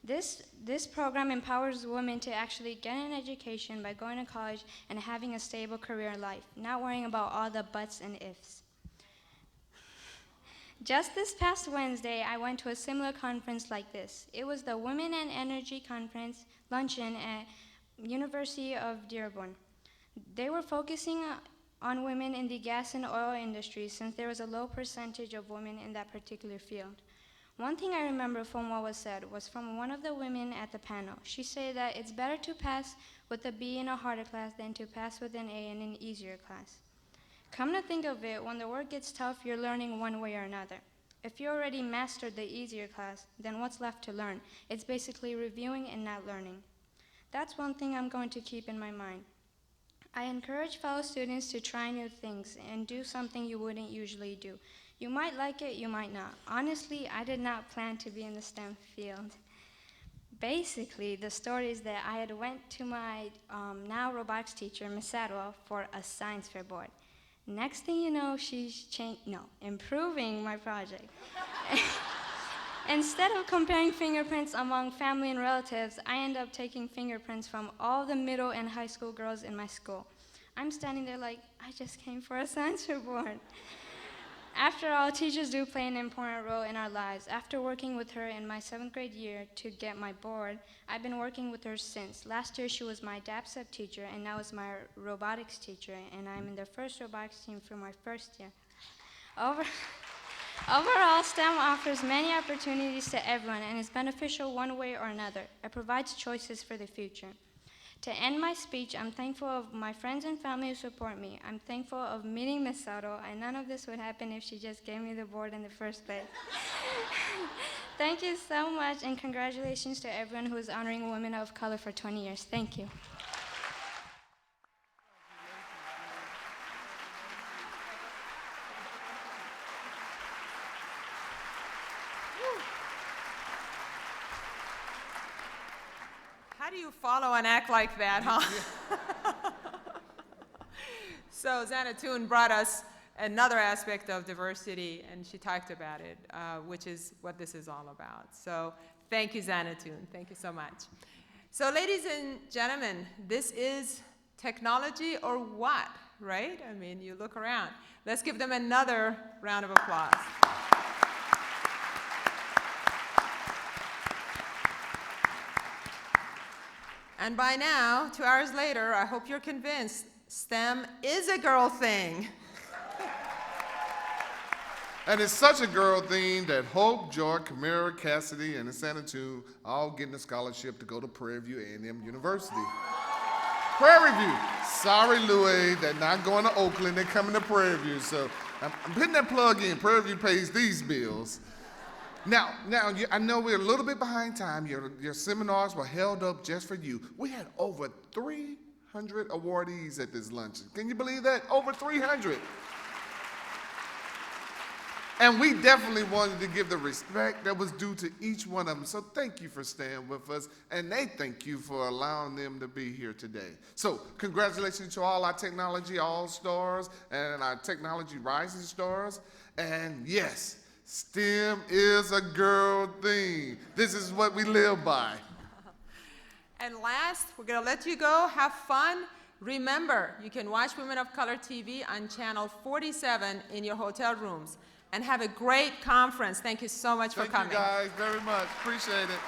This program empowers women to actually get an education by going to college and having a stable career life, not worrying about all the buts and ifs. Just this past Wednesday, I went to a similar conference like this. It was the Women and Energy Conference luncheon at University of Dearborn. They were focusing on women in the gas and oil industry since there was a low percentage of women in that particular field. One thing I remember from what was said was from one of the women at the panel. She said that it's better to pass with a B in a harder class than to pass with an A in an easier class. Come to think of it, when the work gets tough, you're learning one way or another. If you already mastered the easier class, then what's left to learn? It's basically reviewing and not learning. That's one thing I'm going to keep in my mind. I encourage fellow students to try new things and do something you wouldn't usually do. You might like it, you might not. Honestly, I did not plan to be in the STEM field. Basically, the story is that I had went to my now robotics teacher, Ms. Sadwell, for a science fair board. Next thing you know, she's improving my project. Instead of comparing fingerprints among family and relatives, I end up taking fingerprints from all the middle and high school girls in my school. I'm standing there like, I just came for a science fair board. After all, teachers do play an important role in our lives. After working with her in my 7th grade year to get my board, I've been working with her since. Last year, she was my DAPSEP teacher, and now is my robotics teacher, and I'm in the first robotics team for my first year. Overall, STEM offers many opportunities to everyone and is beneficial one way or another. It provides choices for the future. To end my speech, I'm thankful of my friends and family who support me. I'm thankful of meeting Ms. Soto, and none of this would happen if she just gave me the board in the first place. Thank you so much, and congratulations to everyone who is honoring women of color for 20 years. Thank you. How do you follow and act like that, huh? So Zanatun brought us another aspect of diversity, and she talked about it, which is what this is all about. So thank you, Zanatun. Thank you so much. So ladies and gentlemen, this is technology or what, right? I mean, you look around. Let's give them another round of applause. And by now, 2 hours later, I hope you're convinced STEM is a girl thing. And it's such a girl thing that Hope, Joy, Camara, Cassidy, and Zanatun all getting a scholarship to go to Prairie View A&M University. Prairie View. Sorry, Louis, they're not going to Oakland, they're coming to Prairie View. So I'm putting that plug in. Prairie View pays these bills. Now, I know we're a little bit behind time. Your seminars were held up just for you. We had over 300 awardees at this luncheon. Can you believe that? Over 300. And we definitely wanted to give the respect that was due to each one of them. So thank you for staying with us, and they thank you for allowing them to be here today. So congratulations to all our Technology All-Stars and our Technology Rising Stars. And yes, STEM is a girl thing. This is what we live by. And last, we're going to let you go. Have fun. Remember, you can watch Women of Color TV on channel 47 in your hotel rooms. And have a great conference. Thank you so much for coming. Thank you guys very much. Appreciate it.